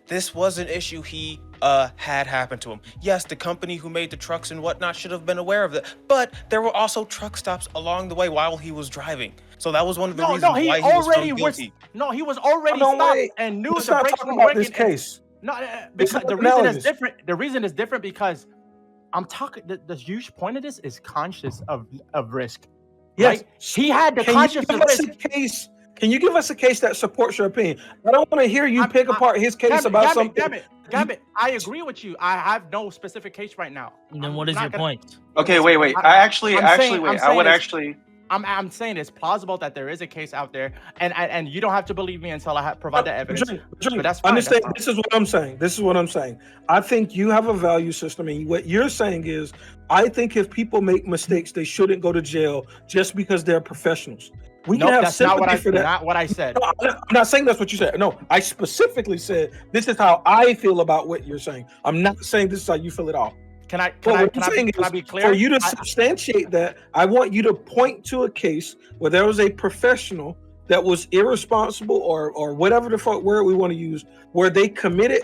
this was an issue he had happened to him. Yes, the company who made the trucks and whatnot should have been aware of that, but there were also truck stops along the way while he was driving. So that was one of the reasons why he was found guilty. He was already stopped and knew the brakes weren't working. This case. No, because the reason is different. The reason is different because I'm talking. The huge point of this is conscious of risk. Yes, right? He had the conscious of risk. Can you give us a case that supports your opinion? I don't want to hear you pick apart his case about something. Gambit, I agree with you. I have no specific case right now. Then what is your point? Okay, wait. I'm saying it's plausible that there is a case out there, and you don't have to believe me until I provide the evidence. But that's fine. Understand? This is what I'm saying. I think you have a value system, and what you're saying is, I think if people make mistakes, they shouldn't go to jail just because they're professionals. We can have sympathy for that. Not what I said. No, I'm not saying that's what you said. No, I specifically said this is how I feel about what you're saying. I'm not saying this is how you feel at all. Can I be clear? For you to substantiate that, I want you to point to a case where there was a professional that was irresponsible or whatever the fuck word we want to use, where they committed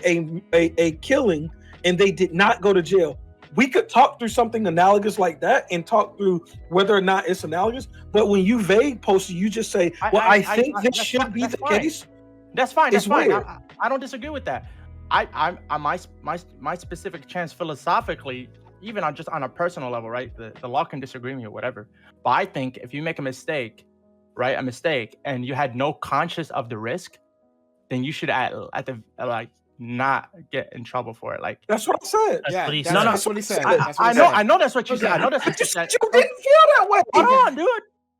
a killing and they did not go to jail. We could talk through something analogous like that and talk through whether or not it's analogous. But when you vague post, you just say, "Well, I think this should be the case." That's fine. That's fine. I don't disagree with that. My specific chance philosophically, even on a personal level, right? The law can disagree with me or whatever. But I think if you make a mistake, right, and you had no conscious of the risk, then you should not get in trouble for it. Like that's what I said. That's what he said. I know that's what you said. I know that's what you said. You didn't feel that way. Hold on, dude.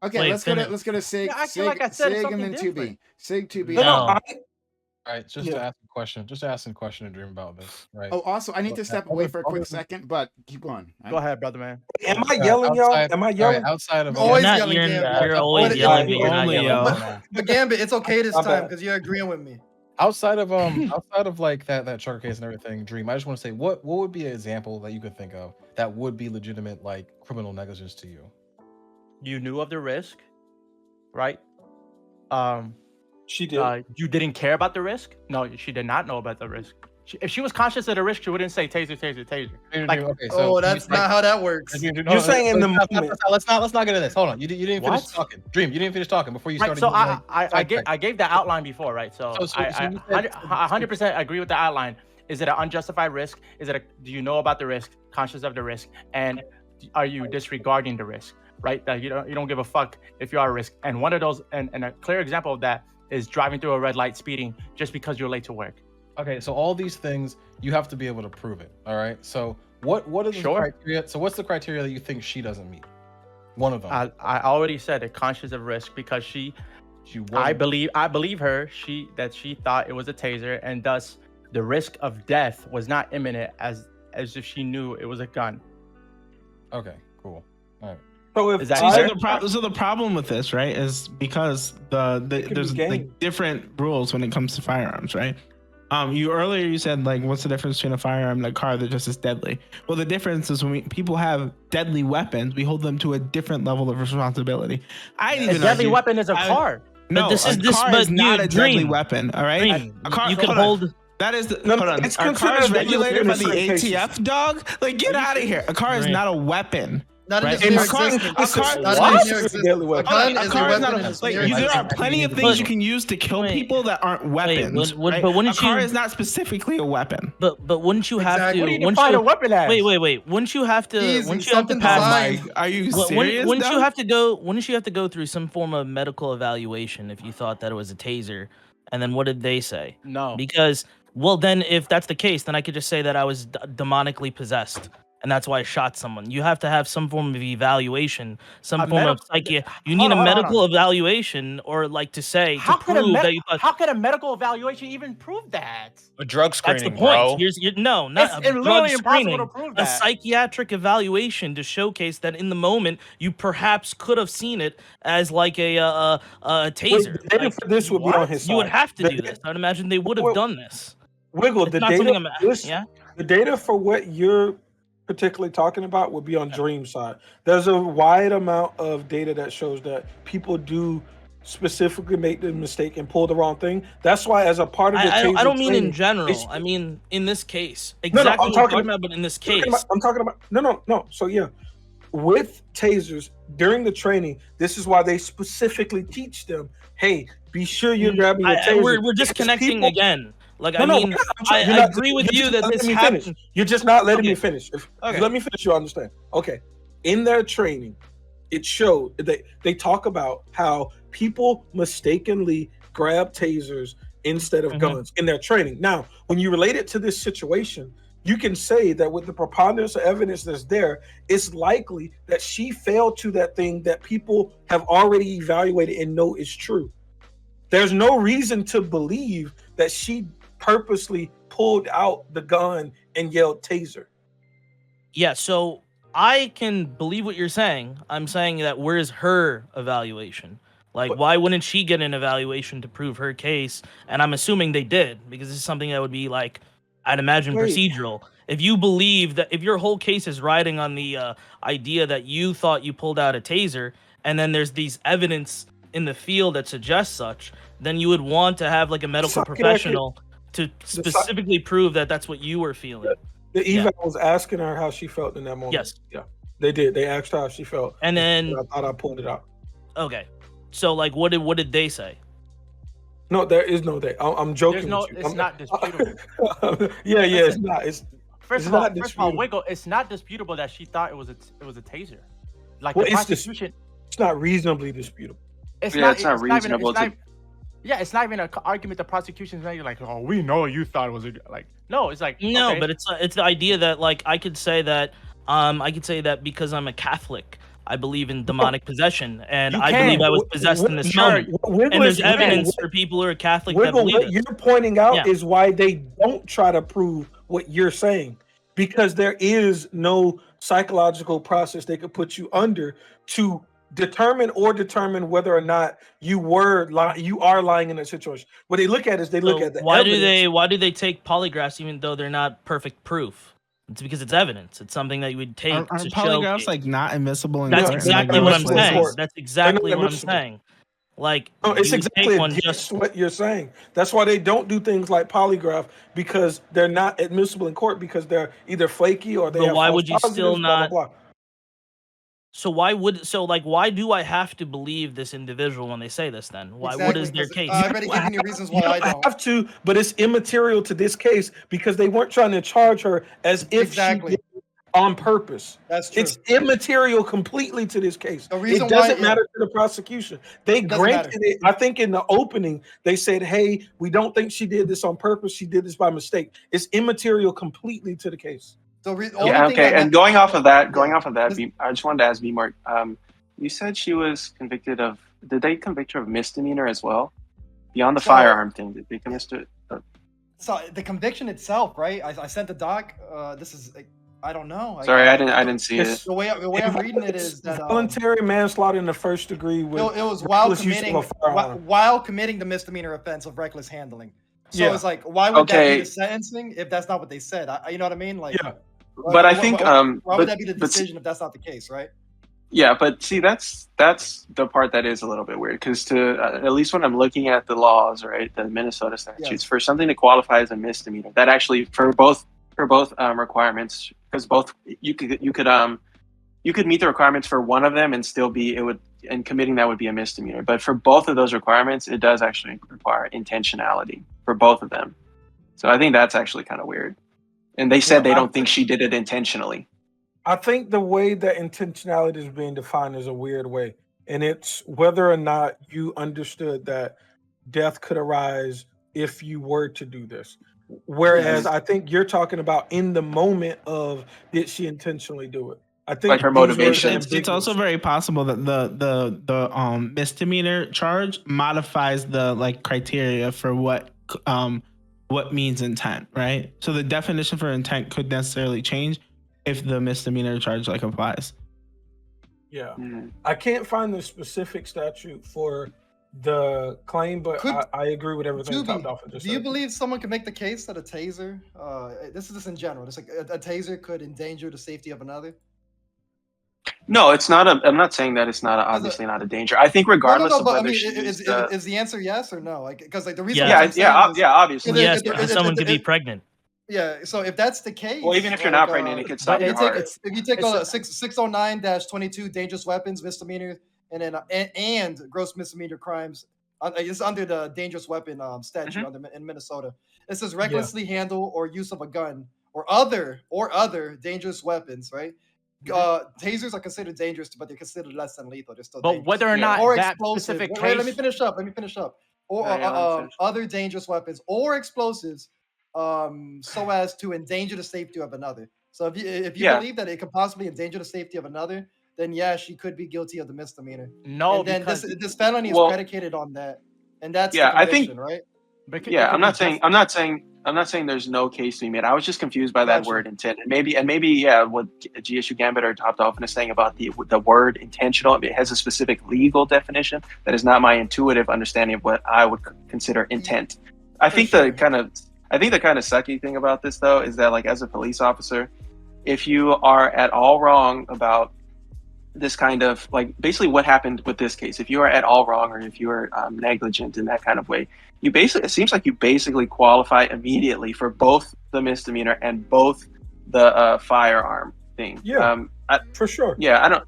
Okay, let's go to Sig. Sig and then 2B. Sig 2B. No. All right, just to ask a question. Just asking a question to Dream about this, right? Oh, also, I need to step away for a quick second, but keep going. Go ahead, brother man. Am I yelling, y'all? Am I yelling? Outside of always yelling, you're always yelling, but you're not yelling. But Gambit, it's okay this time because you're agreeing with me. Outside of like that trucker case and everything, Dream, I just want to say what would be an example that you could think of that would be legitimate like criminal negligence to you? You knew of the risk, right? She did. You didn't care about the risk? No, she did not know about the risk. If she was conscious of the risk, she wouldn't say taser, taser, taser. Like, okay, so that's not how that works. You're saying in the moment. Let's not get into this. Hold on. You didn't finish What? talking. Dream, you didn't finish talking before you right, started. so using, I gave the outline before, right? So, I 100% agree with the outline. Is it an unjustified risk? Do you know about the risk, conscious of the risk, and are you disregarding the risk? Right? That you don't give a fuck if you are a risk. And one of those, and a clear example of that is driving through a red light, speeding just because you're late to work. Okay, so all these things you have to be able to prove it. All right. So what is the criteria? So what's the criteria that you think she doesn't meet? One of them. I already said it, conscious of risk, because I believe her. She thought it was a taser, and thus the risk of death was not imminent, as if she knew it was a gun. Okay, cool. All right. So if So the problem with this, right, is because there's like different rules when it comes to firearms, right? You said, like, what's the difference between a firearm and a car that just is deadly? Well, the difference is when people have deadly weapons, we hold them to a different level of responsibility. A deadly weapon is a car. No, but a car is not a deadly weapon. All right, a car you can hold. That is hold on. A car is regulated by the ATF, dog. Like, get out of here. A car is not a weapon. Not right? in A car is not like, there are plenty of things you can use to kill people that aren't weapons. Right? But wouldn't a car is not specifically a weapon. But wouldn't you have to? What do you define a weapon as? Wait. Wouldn't you have to? Wouldn't you have to pass? Are you serious? Wouldn't you have to go? Wouldn't you have to go through some form of medical evaluation if you thought that it was a taser? And then what did they say? No. Because then if that's the case, then I could just say that I was demonically possessed. And that's why I shot someone. You have to have some form of evaluation, some form of psyche. You need a medical evaluation, or like to say to prove that you thought. How could a medical evaluation even prove that? A drug screening, That's the point. bro. Not a drug screening. To prove a that. psychiatric evaluation to showcase that in the moment you perhaps could have seen it as like a taser. Wait, the data for this would be on his side. You would have to do this. I'd imagine they would have done this. Wiggle, the data for what you're particularly talking about would be on Dream's side. There's a wide amount of data that shows that people do specifically make the mistake and pull the wrong thing. That's why, as a part of the taser I don't mean training, in general. I mean in this case. Exactly I'm what I'm talking talking about, but in this case. I'm talking about no. So yeah, with tasers during the training, this is why they specifically teach them, hey, be sure you're grabbing your taser. We're disconnecting again. Like, I agree with you that this happened. You're just not letting me finish. If you let me finish, you'll understand. Okay. In their training, it showed they talk about how people mistakenly grab tasers instead of guns in their training. Now, when you relate it to this situation, you can say that with the preponderance of evidence that's there, it's likely that she failed to that thing that people have already evaluated and know is true. There's no reason to believe that she purposely pulled out the gun and yelled taser. Yeah, so I can believe what you're saying. I'm saying that where's her evaluation? Like, why wouldn't she get an evaluation to prove her case? And I'm assuming they did, because this is something that would be like, I'd imagine procedural. If you believe that, if your whole case is riding on the idea that you thought you pulled out a taser, and then there's these evidence in the field that suggests such, then you would want to have like a medical professional to specifically prove that that's what you were feeling. The eval was asking her how she felt in that moment. Yes. Yeah, they did. They asked her how she felt. And then I thought I pulled it out. Okay. So like, what did they say? No, there is no they. I'm joking. It's not disputable. It's not. First of all, Wiggle, it's not disputable that she thought it was a taser. Like, the prosecution. It's not reasonably disputable. It's not reasonable. It's not even an argument the prosecution's making, like, oh, we know you thought it was like, no, it's like, no, okay. But it's the idea that, like, I could say that because I'm a Catholic, I believe in demonic possession, and I believe I was possessed in this moment. And there's evidence for people who are Catholic that believe it. What you're pointing out is why they don't try to prove what you're saying, because there is no psychological process they could put you under to determine whether or not you are lying in a situation. What they look at is look at the evidence. Why do they take polygraphs even though they're not perfect proof? It's because it's evidence. It's something that you would take are to polygraphs show. like not admissible? That's exactly what I'm saying. That's exactly what I'm saying. Like, Oh, it's you exactly take one against just what you're saying. That's why they don't do things like polygraph, because they're not admissible in court because they're either flaky or they but have why false would you still positives, blah, not? blah, blah. So why do I have to believe this individual when they say this then? What Exactly. is their 'Cause case? I've already given you reasons You why I don't don't. have to, but it's immaterial to this case because they weren't trying to charge her as if Exactly. she did it on purpose. That's true. It's immaterial completely to this case. The reason It doesn't why- yeah. matter to the prosecution. They It doesn't granted matter. it. I think in the opening, they said, hey, we don't think she did this on purpose. She did this by mistake. It's immaterial completely to the case. Only Yeah, thing okay. that And going off of that, This- I just wanted to ask B-Mark. You said she was convicted of. Did they convict her of misdemeanor as well? Beyond the So- firearm thing, did they convict her? So the conviction itself, right? I sent the doc. This is I don't know. Sorry, I didn't see it. The way I'm reading it is that voluntary manslaughter in the first degree with it was while reckless use of committing a firearm. while committing the misdemeanor offense of reckless handling. So Yeah. it's like, why would that Okay. be the sentencing if that's not what they said? You know what I mean? Like, Yeah. But I think why but- would that be the but- decision if that's not the case, right? Yeah, but see, that's the part that is a little bit weird because at least when I'm looking at the laws, right, the Minnesota statutes, Yes. for something to qualify as a misdemeanor, that actually for both requirements, because both you could meet the requirements for one of them and still be and committing that would be a misdemeanor. But for both of those requirements, it does actually require intentionality for both of them. So I think that's actually kind of weird. And they said they don't think she did it intentionally. I think the way that intentionality is being defined is a weird way. And it's whether or not you understood that death could arise if you were to do this. Whereas I think you're talking about in the moment of did she intentionally do it? I think Like her these words are motivation. It's also ambiguous. very possible that the misdemeanor charge modifies the like criteria for what means intent, right? So the definition for intent could necessarily change if the misdemeanor charge like applies. Yeah. Mhm. I can't find the specific statute for the claim, but I agree with everything Top Dolphin just Do you said. believe someone can make the case that a taser, this is just in general, it's like a taser could endanger the safety of another? No, it's not. I'm not saying that it's not obviously not a danger. I think regardless No, of but I whether mean, she is used the- the answer yes or no? Like, because like the reason Yeah. why I'm saying is- obviously. Yes, because someone could be pregnant. Yeah, so if that's the case, Well, even if you're not pregnant, it could stop your heart. If you take a 609-22 dangerous weapons misdemeanor and then and gross misdemeanor crimes, it's under the dangerous weapon statute in Minnesota. It says recklessly handle or use of a gun or other dangerous weapons, right? Tasers are considered dangerous, but they're considered less than lethal. They're still But dangerous. whether or not or that explosives. specific Wait, let me case- finish up. Or other dangerous weapons or explosives, so as to endanger the safety of another. So if you believe that it could possibly endanger the safety of another, then yeah, she could be guilty of the misdemeanor. No, and then because this felony is Well- predicated on that, and that's Yeah, the I think- conviction, right? Yeah, I'm not saying there's no case to be made. I was just confused by that Gotcha. word intent, and maybe yeah, what GSU Gambit or Top Dolphin is saying about the word intentional. It has a specific legal definition that is not my intuitive understanding of what I would consider intent. I think the kind of sucky thing about this though is that like as a police officer, if you are at all wrong about this kind of like basically what happened with this case, if you are at all wrong or if you are negligent in that kind of way, it seems like you basically qualify immediately for both the misdemeanor and both the firearm thing. Yeah, for sure. Yeah, I don't.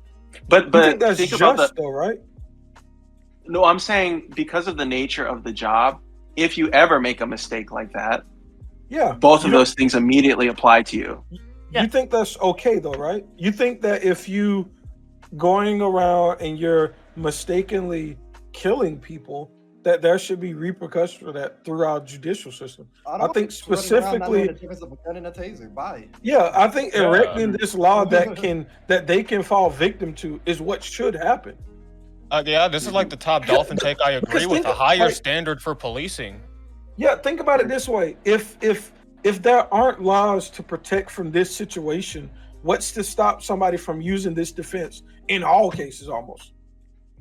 But You think that's think just about though, right? No, I'm saying because of the nature of the job, if you ever make a mistake like that, Yeah. both of You don't- those things immediately apply to you. You think that's okay though, right? You think that if you going around and you're mistakenly killing people, that there should be repercussions for that throughout judicial system. I think Running around not knowing specifically, the difference of a gun and a taser. Bye. yeah, I think Yeah. erecting this law that they can fall victim to is what should happen. Yeah, this is like the Top Dolphin take. I agree because with think a higher like- standard for policing. Yeah, think about it this way: if there aren't laws to protect from this situation, what's to stop somebody from using this defense in all cases almost?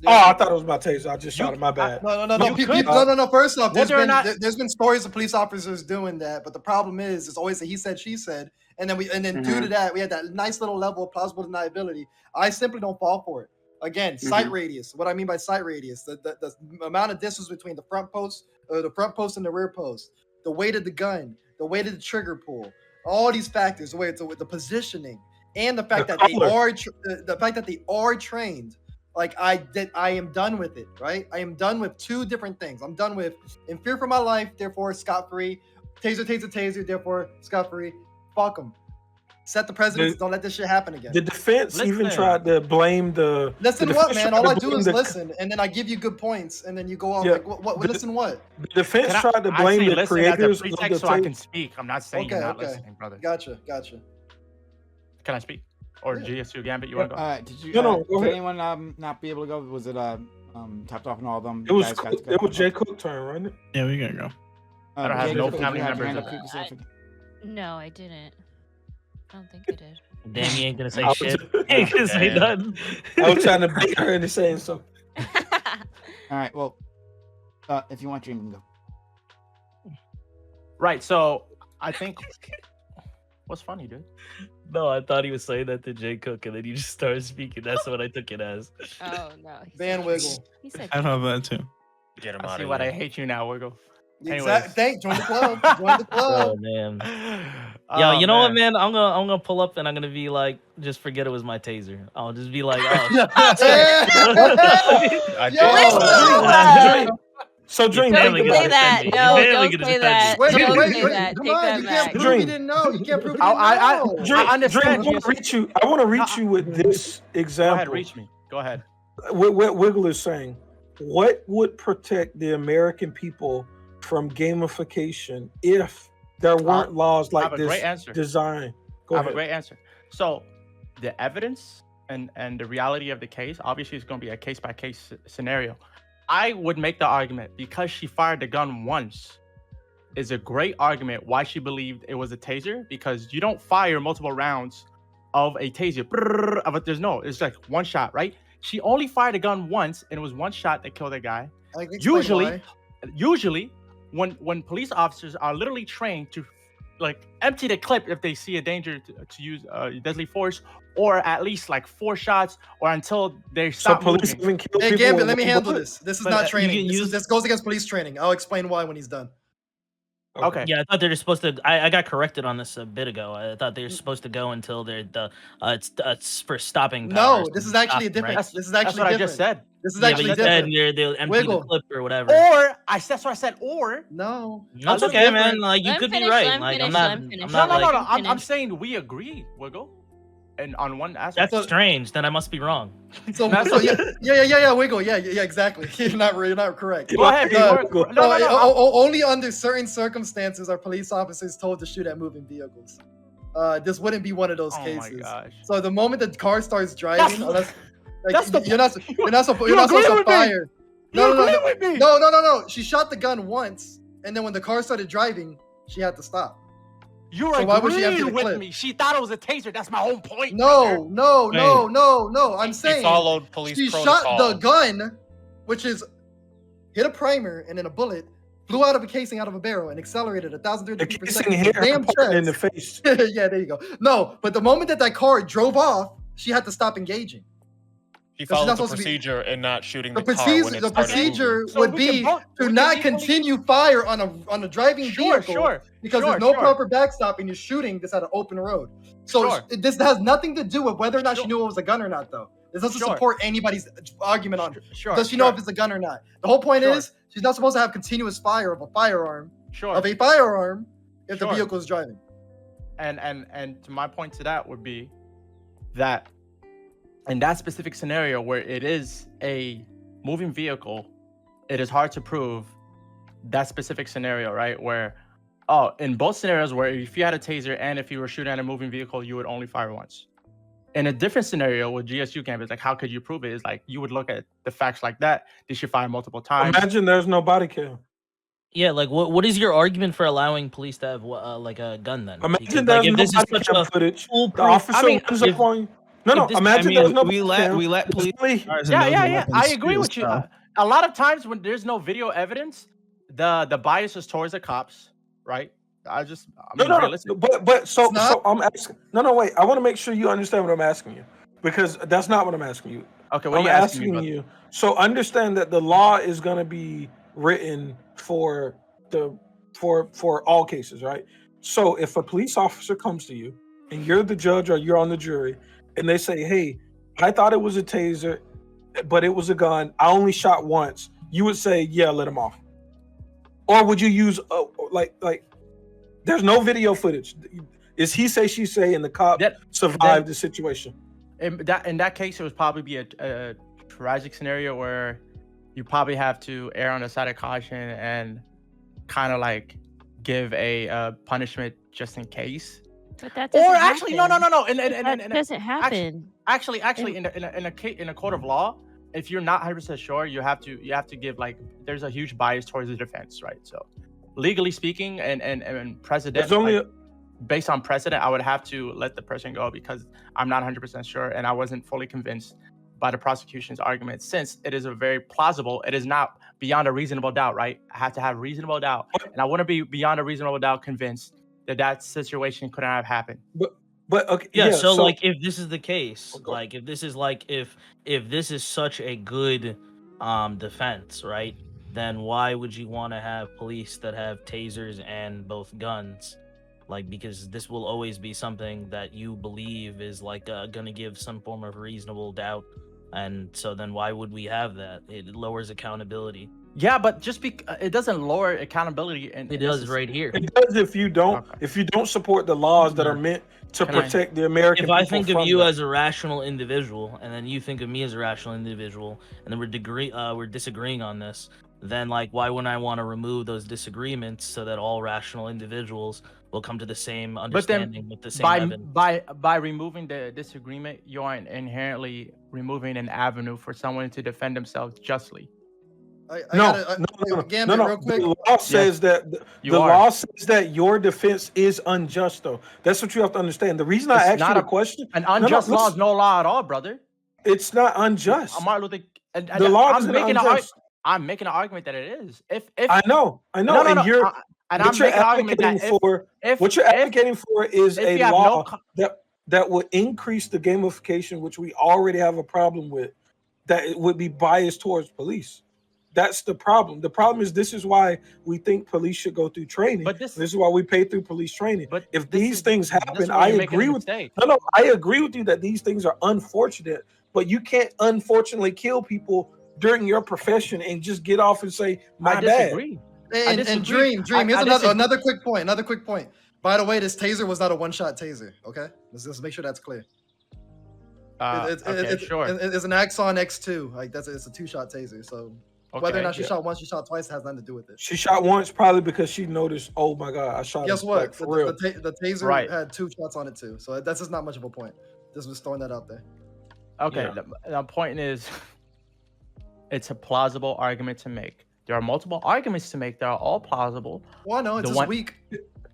Oh, I thought it was my taser. I just shot it. My bad. No. You could- No. First off, Whether or not- there's been stories of police officers doing that, but the problem is, it's always a he said, she said, and then due to that, we had that nice little level of plausible deniability. I simply don't fall for it. Again, sight radius. What I mean by sight radius, the amount of distance between the front post and the rear post, the weight of the gun, the weight of the trigger pull, all these factors, the positioning, and the fact that they are trained. Like I am done with it, right? I am done with two different things. I'm done with in fear for my life, therefore scot-free. Taser, therefore scot-free. Fuck them. Set the precedents. Don't let this shit happen again. The defense even tried to blame the. Listen, what, man? All I do is listen, and then I give you good points, and then you go off like, what? Listen, what? The defense tried to blame the creators of the so I can speak. I'm not saying you're not listening, brother. Gotcha. Can I speak? Or GSU Gambit, you want to go? Did you? Did anyone not be able to go? Was it topped off on all of them? It was Jay Cook's turn, wasn't it? Yeah, we gotta go. I don't have no family members. No, I didn't. I don't think I did. Damn, you ain't gonna say shit. You ain't gonna say nothing. I was trying to bait her into saying something. All right, well, if you want, Dream, you can go. Right, so I think. What's funny, dude? No, I thought he was saying that to Jay Cook, and then you just started speaking. That's what I took it as. Oh no, Van Wiggle. He said. I love that too. Get him I out see of what here. I hate you now, Wiggle. Exactly. Join the club. Join the club. Oh man. Yo, you know what, man? I'm gonna pull up and I'm gonna be like, just forget it was my taser. I'll just be like, oh. So Dream, Don't say that. No, don't say that. Wait, Don't wait, say wait. that. Come Take on, that you back. can't prove you didn't know. You can't prove you didn't know. I understand. Dream, I want to reach you with this example. Go ahead, reach me. Go ahead. What Wiggle is saying. What would protect the American people from gamification if there weren't laws like this designed? I have a great answer. So, the evidence and the reality of the case, obviously, it's going to be a case-by-case scenario. I would make the argument because she fired the gun once is a great argument why she believed it was a taser, because you don't fire multiple rounds of a taser. It's like one shot, right? She only fired a gun once, and it was one shot that killed a guy. Usually, when police officers are literally trained to like empty the clip if they see a danger to use deadly force, or at least like 4 shots, or until they stop moving. Hey, Gambit, let me handle this. This is not training. This goes against police training. I'll explain why when he's done. Okay. Yeah, I thought they were supposed to. I got corrected on this a bit ago. I thought they were supposed to go until it's for stopping. No, this is actually different. Right? This is actually what different. I just said. This is actually different. They'll empty the clip or whatever. Or that's what I said. Or no, that's okay, man. Like you could be right. Like I'm not. No. I'm saying we agree, Wiggle. And on one aspect, that's strange. Then I must be wrong. So yeah, Wiggle. Yeah, exactly. You're not correct. Go ahead. Only under certain circumstances are police officers told to shoot at moving vehicles. This wouldn't be one of those cases. My gosh. So the moment the car starts driving, you're not supposed to fire. No. She shot the gun once, and then when the car started driving, she had to stop. You agreed with me. She thought it was a taser. That's my whole point. No. I'm saying she followed police protocol. Shot the gun, which is hit a primer and then a bullet flew out of a casing out of a barrel and accelerated 1,030 feet per second. Damn in the face. Yeah, there you go. No, but the moment that car drove off, she had to stop engaging. She followed the procedure and not shooting the car when it the started procedure moving. would be to not continue fire on a driving vehicle because there's no proper backstopping. You're shooting this at an open road. So this has nothing to do with whether or not she knew it was a gun or not, though. This doesn't support anybody's argument on does she know if it's a gun or not. The whole point is she's not supposed to have continuous fire of a firearm if the vehicle is driving. And to my point to that would be that in that specific scenario where it is a moving vehicle, it is hard to prove that specific scenario, right? Where, in both scenarios where if you had a taser and if you were shooting at a moving vehicle, you would only fire once. In a different scenario with GSU campus, like how could you prove it? It's like you would look at the facts like that. Did she fire multiple times? Imagine there's no body cam. Yeah, like what is your argument for allowing police to have like a gun then? Imagine there's no body cam footage. The officer runs up on you. No. Imagine there's no. We let police. Yeah. I agree with you. A lot of times when there's no video evidence, the bias is towards the cops, right? Realistic. But so I'm asking. No, wait. I want to make sure you understand what I'm asking you, because that's not what I'm asking you. Okay, what are I'm you asking me? you. So understand that the law is going to be written for all cases, right? So if a police officer comes to you and you're the judge or you're on the jury, and they say, "Hey, I thought it was a taser, but it was a gun. I only shot once," you would say, "Yeah, let him off." Or would you use like there's no video footage? Is he say she say, and the cop survived the situation? In that case, it would probably be a tragic scenario where you probably have to err on the side of caution and kind of like give a punishment just in case. But that doesn't Or actually, no. That doesn't happen. Actually, in a court of law, if you're not 100% sure, you have to give like there's a huge bias towards the defense, right? So, legally speaking, and precedent, based on precedent, I would have to let the person go because I'm not 100% sure and I wasn't fully convinced by the prosecution's argument. Since it is a very plausible, it is not beyond a reasonable doubt, right? I have to have reasonable doubt, and I wouldn't be beyond a reasonable doubt convinced that situation couldn't have happened. But okay, yeah. So like, if this is the case, like if this is such a good defense, right? Then why would you want to have police that have tasers and both guns? Like, because this will always be something that you believe is like gonna give some form of reasonable doubt, and so then why would we have that? It lowers accountability. Yeah, but it doesn't lower accountability, and it does right here. It does if you don't support the laws that are meant to protect the American people. If I think of you as a rational individual, and then you think of me as a rational individual, and then we're disagreeing on this, then like why wouldn't I want to remove those disagreements so that all rational individuals will come to the same understanding with the same evidence? By removing the disagreement, you aren't inherently removing an avenue for someone to defend themselves justly. No. Real quick. The law says law says that your defense is unjust, though. That's what you have to understand. The reason I asked you the question, an unjust law is no law at all, brother. It's not unjust. Martin Luther, the law is unjust. I'm making an argument that it is. If I know, and you're advocating for what you're advocating for is a law that would increase the gamification, which we already have a problem with. That it would be biased towards police. That's the problem. The problem is this is why we think police should go through training. But this is why we pay through police training. But if these things happen, I agree with I agree with you that these things are unfortunate. But you can't unfortunately kill people during your profession and just get off and say my bad. And Dream. Here's another quick point. By the way, this taser was not a one-shot taser. Okay, let's make sure that's clear. Sure. It's an Axon X2. Like it's a two-shot taser. So whether or not she shot once, she shot twice, has nothing to do with it. She shot once probably because she noticed, oh my God, I shot. Guess what? Like, for real. The taser had 2 shots on it too. So that's just not much of a point. Just was throwing that out there. Okay, the point is, it's a plausible argument to make. There are multiple arguments to make. They are all plausible. Well, no, it's just weak.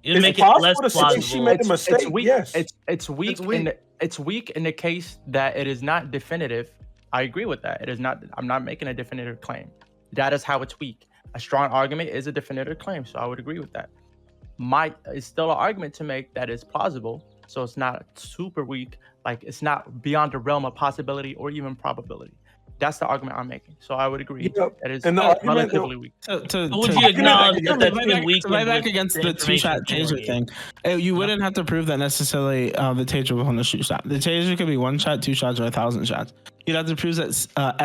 You make it less plausible. She made a mistake. It's weak. Yes. It's weak. It's weak in the case that it is not definitive. I agree with that. It is not. I'm not making a definitive claim. That is how it's weak. A strong argument is a definitive claim, so I would agree with that. It's still an argument to make that is plausible, so it's not super weak. Like it's not beyond the realm of possibility or even probability. That's the argument I'm making. So I would agree that it's relatively weak. Would you acknowledge that's been weak? Right back against the two-shot taser thing. You wouldn't have to prove that necessarily the taser was on the shoot shot. The taser could be 1 shot, 2 shots, or 1,000 shots. You'd have to prove that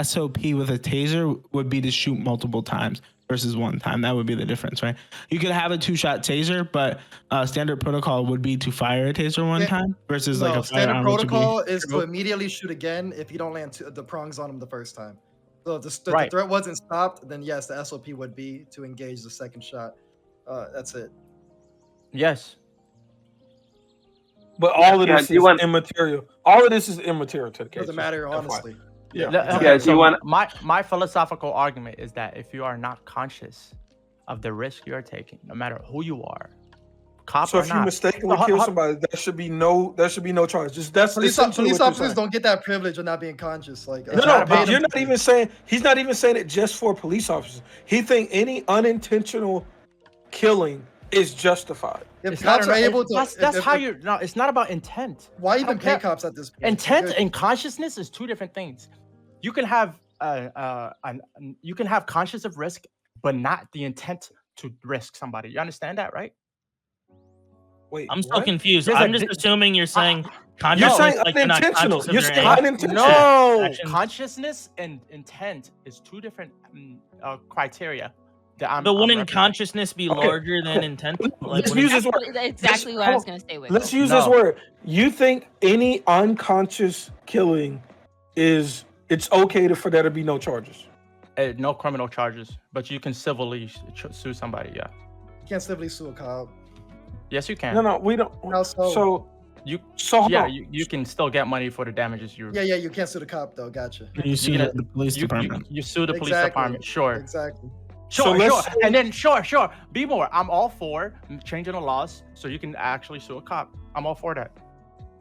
SOP with a taser would be to shoot multiple times versus 1 time. That would be the difference, right? You could have a 2-shot taser, but standard protocol would be to fire a taser 1 time versus like a standard protocol is to immediately shoot again if you don't land the prongs on them the first time. So if the threat wasn't stopped, then yes, the SOP would be to engage the second shot. That's it. Yes. But all of this is immaterial. All of this is immaterial to the case. Doesn't matter, honestly. My philosophical argument is that if you are not conscious of the risk you are taking, no matter who you are, cop or not. So if you mistakenly kill somebody, there should be no charge. Police officers don't get that privilege of not being conscious. Like but you're not even saying he's not even saying it just for police officers. He think any unintentional killing is justified. If cops are able to, that's how you're. No, it's not about intent. Why even pay cops at this point? Intent and consciousness is 2 different things. you can have you can have conscious of risk, but not the intent to risk somebody. You understand that, right? Wait, I'm so what? confused. There's I'm a just di- assuming you're saying You're conscious. saying like you're not unintentional. conscious of You're your saying actions. unintentional. No, Actions. consciousness and intent is two different criteria. That I'm. But I'm wouldn't referencing. consciousness be Okay. larger than intent? Like, Let's wouldn't- use this That's word. exactly what I was going to say. Let's use this No. word. You think any unconscious killing it's okay for there to be no charges? No criminal charges, but you can civilly sue somebody. Yeah. You can't civilly sue a cop. Yes, you can. No, we don't. How so? So You hold yeah, on. you can still get money for the damages you. Yeah, you can't sue the cop though. Gotcha. You see get the police department. You sue the police Exactly. department. Sure. Exactly. So Sure, let's sure. And then sure. Be more. I'm all for changing the laws so you can actually sue a cop. I'm all for that.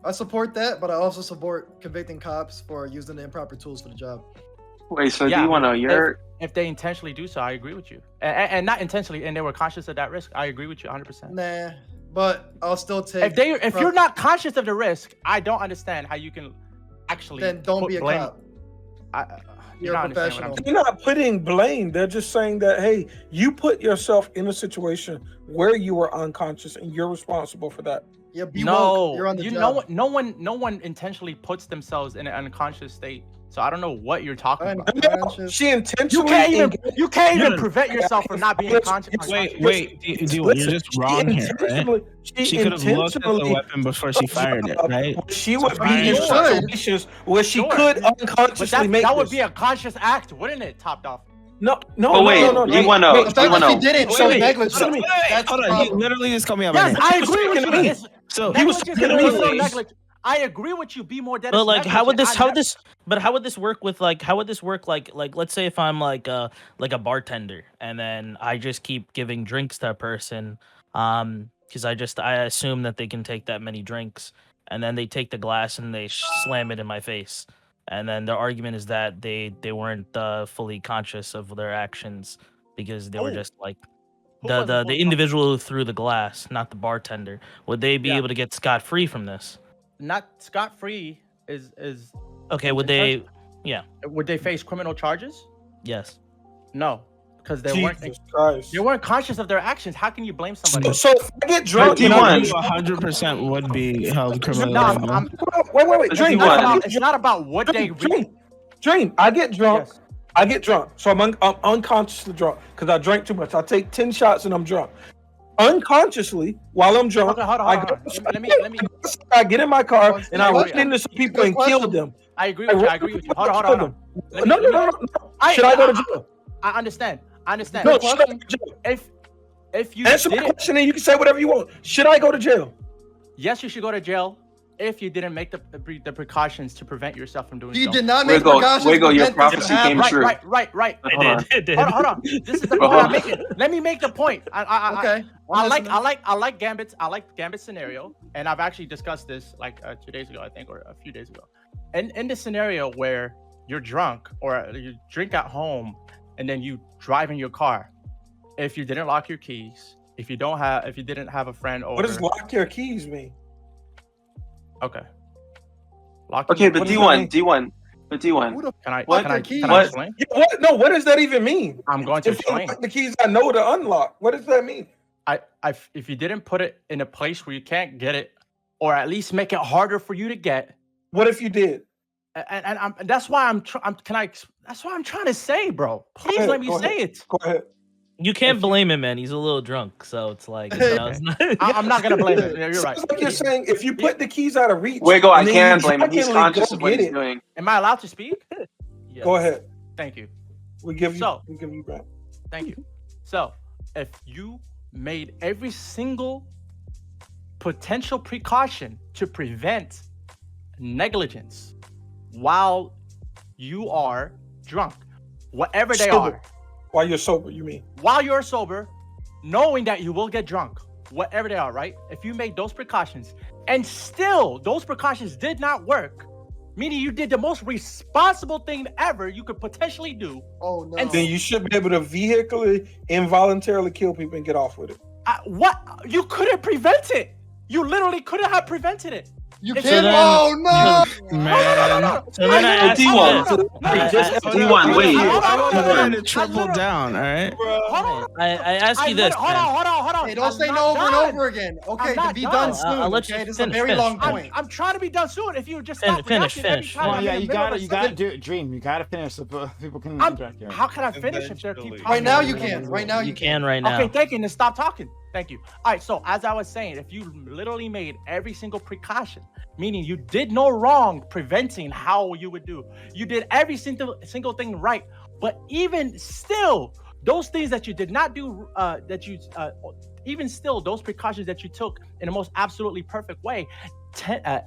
I support that, but I also support convicting cops for using the improper tools for the job. Wait, so Yeah, do you want to? You're If they intentionally do so, I agree with you. And not intentionally, and they were conscious of that risk, I agree with you 100%. Nah, but I'll still take. If you're not conscious of the risk, I don't understand how you can actually then don't put be a blame. cop. You're You're a not understanding what I'm They're not putting blame. They're just saying that, hey, you put yourself in a situation where you were unconscious and you're responsible for that. Yeah, be No, woke. You're on the you job. no one intentionally puts themselves in an unconscious state. So I don't know what you're talking about. Unconscious. She You intentionally. can't even No. prevent yourself from not being Listen, conscious. Wait, you're just wrong here, right? She could have looked at the intentionally- weapon before she fired it, right? She would be Fine. in Sure. situations where she Sure. could But unconsciously make that would this. be a conscious act, wouldn't it? Topped off. No. But wait, no. you wanna- wait, you The fact wanna- that he didn't show Wait, negligence. hold on, That's hold the on. He problem. literally just called me out. Yes, by name. I agree with speaking you. to me. So He was Negligence speaking to is me. also negligent. I agree with you. Be more dead. But like, how would this work with like, how would this work like let's say if I'm like a bartender and then I just keep giving drinks to a person, because I assume that they can take that many drinks, and then they take the glass and they slam it in my face, and then their argument is that they weren't fully conscious of their actions because they were just like the individual who threw the glass, not the bartender. Would they be Yeah. able to get scot-free from this? Not scot-free is Okay, would they? Yeah. Would they face criminal charges? Yes. No, because they Jesus Christ. weren't conscious of their actions. How can you blame somebody? So if I get drunk, But and D1. I- 100% would be held criminally No, liable. wait, But Dream. D1. it's not about what they read. Dream. I get drunk. Yes. I get drunk. So I'm unconsciously drunk because I drank too much. I take 10 shots and I'm drunk. Unconsciously, while I'm drunk, Okay, hold on. Let me. I get in my car and I Good run into some people and kill them. I agree with you. I agree with you. Hold on. Let me- No. Should I go to jail? I understand. No, should I go to jail? If you Answer my didn't, question and you can say whatever you want. Should I go to jail? yes, you should go to jail if you didn't make the precautions to prevent yourself from doing You so. did not make Wiggle, precautions. Wiggle, to your prevent this prophecy from came happening. true. Right. But hold on. It did. Hold on. This is the But point I'm hold on. making. Let me make the point. Okay. I like Gambit's scenario, and I've actually discussed this like 2 days ago, I think, or a few days ago. And in the scenario where you're drunk or you drink at home and then you drive in your car, if you didn't lock your keys, if you didn't have a friend over, What does lock your keys mean? okay. Lock Okay, your- but What does that mean? D1. Who the can I what- can I, keys? can I what- explain? Yeah, what? No, what does that even mean? I'm going to If you explain. lock the keys, I know to unlock. What does that mean? If you didn't put it in a place where you can't get it, or at least make it harder for you to get, What if you did? and that's why that's what I'm trying to say, bro. Please ahead, let me go say ahead. it. Go ahead. You can't blame him, man. He's a little drunk, so it's like. I'm not gonna blame him. You're right. Sounds like you're saying if you put the keys out of reach. Wiggle, I and then can you blame him. He's drunkenly conscious go of what get he's it, doing. Am I allowed to speak? Yes. Go ahead. Thank you. We give you. So- we give you back. Thank you. So, if you made every single potential precaution to prevent negligence while you are drunk, whatever they Sober. are, While you're sober, you mean? while you're sober, knowing that you will get drunk, whatever they are, right? If you made those precautions and still those precautions did not work, meaning you did the most responsible thing ever you could potentially do, Oh no. And Then you should be able to vehicularly, involuntarily kill people and get off with it. what? You couldn't prevent it. You literally couldn't have prevented it. You It's- can't. then- Oh no! Man. So then I ask you D1. this. D1, wait. I'm trying to triple down, all right? Hold on. I ask you this, Hold man. on. Hey, don't I'm say not no over and done. over again. Okay, I'm then not be done. done soon. I'll let you Okay, this is a finish, very finish, long finish. point. I'm trying to be done soon. If you just Fin- stop finish, reacting every finish. time Well, I'm yeah, in the you middle of gotta, a you gotta sentence. do it. Dream. You gotta finish so people can I'm- interact here. How can I finish if they keep Eventually. talking? Right now you can. Right now You you can right now. Okay, thank you. Then stop talking. Thank you. All right. So as I was saying, if you literally made every single precaution, meaning you did no wrong, preventing how you would do, you did every single thing right. But even still, those things that you did not do, even still, those precautions that you took in the most absolutely perfect way,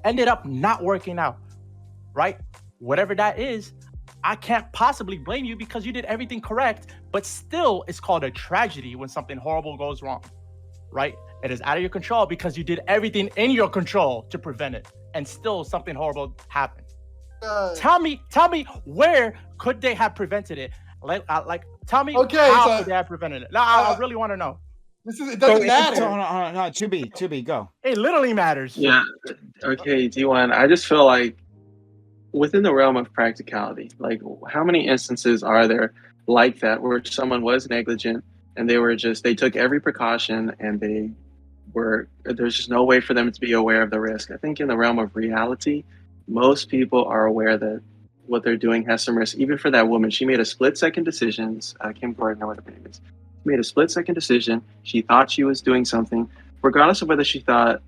ended up not working out. Right? Whatever that is, I can't possibly blame you because you did everything correct. But still, it's called a tragedy when something horrible goes wrong. Right? It is out of your control because you did everything in your control to prevent it, and still something horrible happened. Tell me where could they have prevented it? Tell me Okay, how so- could they have prevented it? I really want to know. It doesn't matter. Hold on, no, to be, go. It literally matters. Yeah. Okay, D1. I just feel like within the realm of practicality, like how many instances are there like that where someone was negligent and they took every precaution and there's just no way for them to be aware of the risk. I think in the realm of reality, most people are aware that what they're doing has some risk. Even for that woman, she made a split-second decision. Kim Gordon, or whatever her name is, made a split-second decision. She thought she was doing something, regardless of whether she thought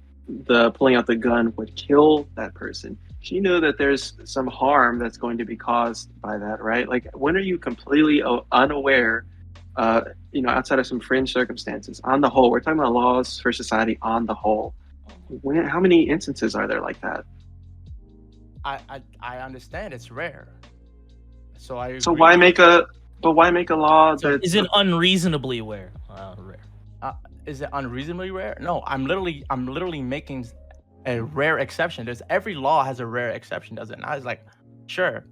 the pulling out the gun would kill that person. She knew that there's some harm that's going to be caused by that, right? Like, when are you completely unaware, outside of some fringe circumstances? On the whole, we're talking about laws for society on the whole. How many instances are there like that? I understand it's rare. So I agree. So why make a law that Is it unreasonably rare? Rare. Is it unreasonably rare? No, I'm literally making a rare exception. Every law has a rare exception, does it? And I was like, sure,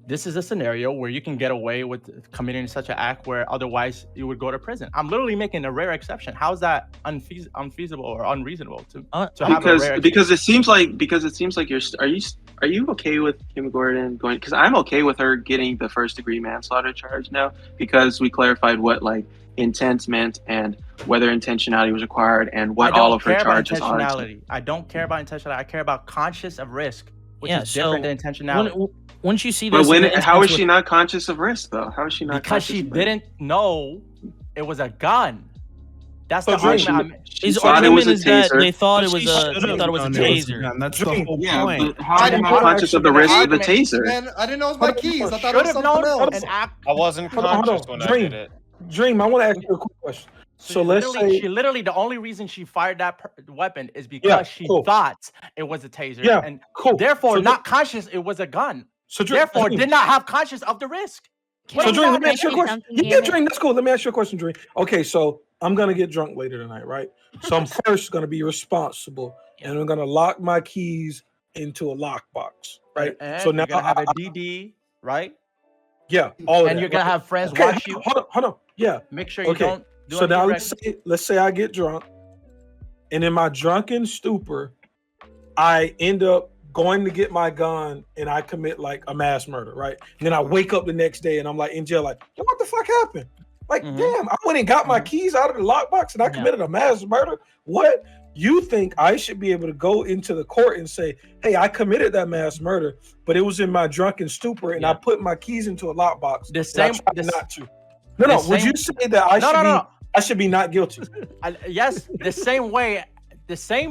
this is a scenario where you can get away with committing such an act where otherwise you would go to prison. I'm literally making a rare exception. How is that unfeasible or unreasonable to have a rare because it seams like are you okay with Kim Gordon going? Because I'm okay with her getting the first-degree manslaughter charge now because we clarified what like intent meant and whether intentionality was required and what all of her charges are. I don't care about intentionality. I care about conscious of risk, which Yeah, is different than intentionality. Once you see But this, how is she not conscious of risk though? How is she not? Because she didn't know it was a gun. That's the So Dream, argument. his thought it was argument a is that taser. they thought But it was she a should've taser. known that's the whole point. But how are you not conscious of the risk of the taser? Man, I didn't know it was my keys. I thought it Should was have something known else. and act. I wasn't Hold on, conscious when I Dream. did it. Dream, I want to ask you a quick question. So let's say, she literally the only reason she fired that weapon is because she cool. thought it was a taser, Yeah, and cool. therefore So not conscious it was a gun. so Dream, Therefore, Dream, did not have conscious of the risk. So Dream, let me ask you a Say question. something, Yeah, damn it. Dream, that's cool. Let me ask you a question, Dream. Okay, so I'm gonna get drunk later tonight, right? So I'm first gonna be responsible, and I'm gonna lock my keys into a lockbox, right? And So now you're gonna have a DD, right? yeah, all of And that, you're gonna right? have friends Okay, watch you. hold on. Yeah. Make sure you Okay. don't do So now anything let's say I get drunk, and in my drunken stupor, I end up going to get my gun and I commit like a mass murder, right? And then I wake up the next day and I'm like in jail, like, yo, what the fuck happened? Like, damn, I went and got my keys out of the lockbox and I committed a mass murder. What? You think I should be able to go into the court and say, hey, I committed that mass murder, but it was in my drunken stupor and I put my keys into a lockbox. The and I same- tried the- not to. No. the Would same- you say that I should be not guilty? Yes, the same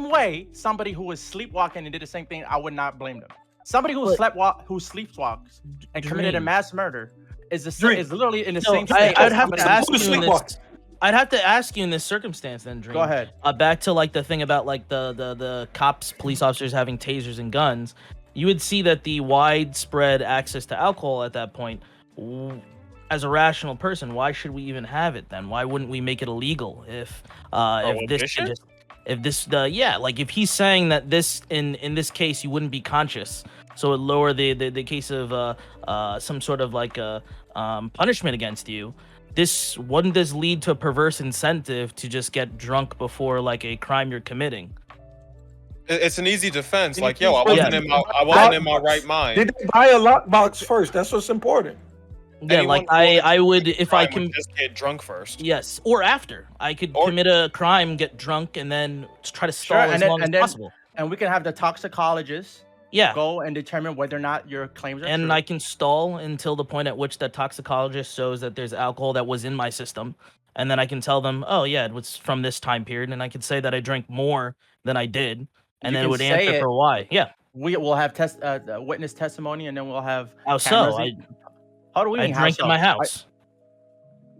way somebody who was sleepwalking and did the same thing, I would not blame them. Somebody who sleepwalks and committed a Dream. mass murder is Dream. is literally in the No, same state. I'd have to as ask somebody you in who this. I'd have to ask you in this circumstance then, Dream. Go ahead. Back to like the thing about like the cops, police officers having tasers and guns. You would see that the widespread access to alcohol at that point. As a rational person, why should we even have it then? Why wouldn't we make it illegal if if he's saying that this in this case you wouldn't be conscious, so it lower the case of some sort of like punishment against you. Wouldn't this lead to a perverse incentive to just get drunk before like a crime you're committing? It's an easy defense. Can Like, you yo, I please- wasn't in my right mind. Did they buy a lockbox first? That's what's important. Yeah, Anyone like who wants I to would commit if crime I would can. just get drunk first. Yes, or after I could Or- commit a crime, get drunk, and then try to stall Sure, as and long as then possible. and we can have the toxicologist Yeah, go and determine whether or not your claims are and true. I can stall until the point at which the toxicologist shows that there's alcohol that was in my system, and then I can tell them, oh yeah, it was from this time period, and I could say that I drank more than I did, and You then it can would say answer it. for why. Yeah, We will have witness testimony, and then we'll have how so? cameras. How do we I mean, how drank so? in my house.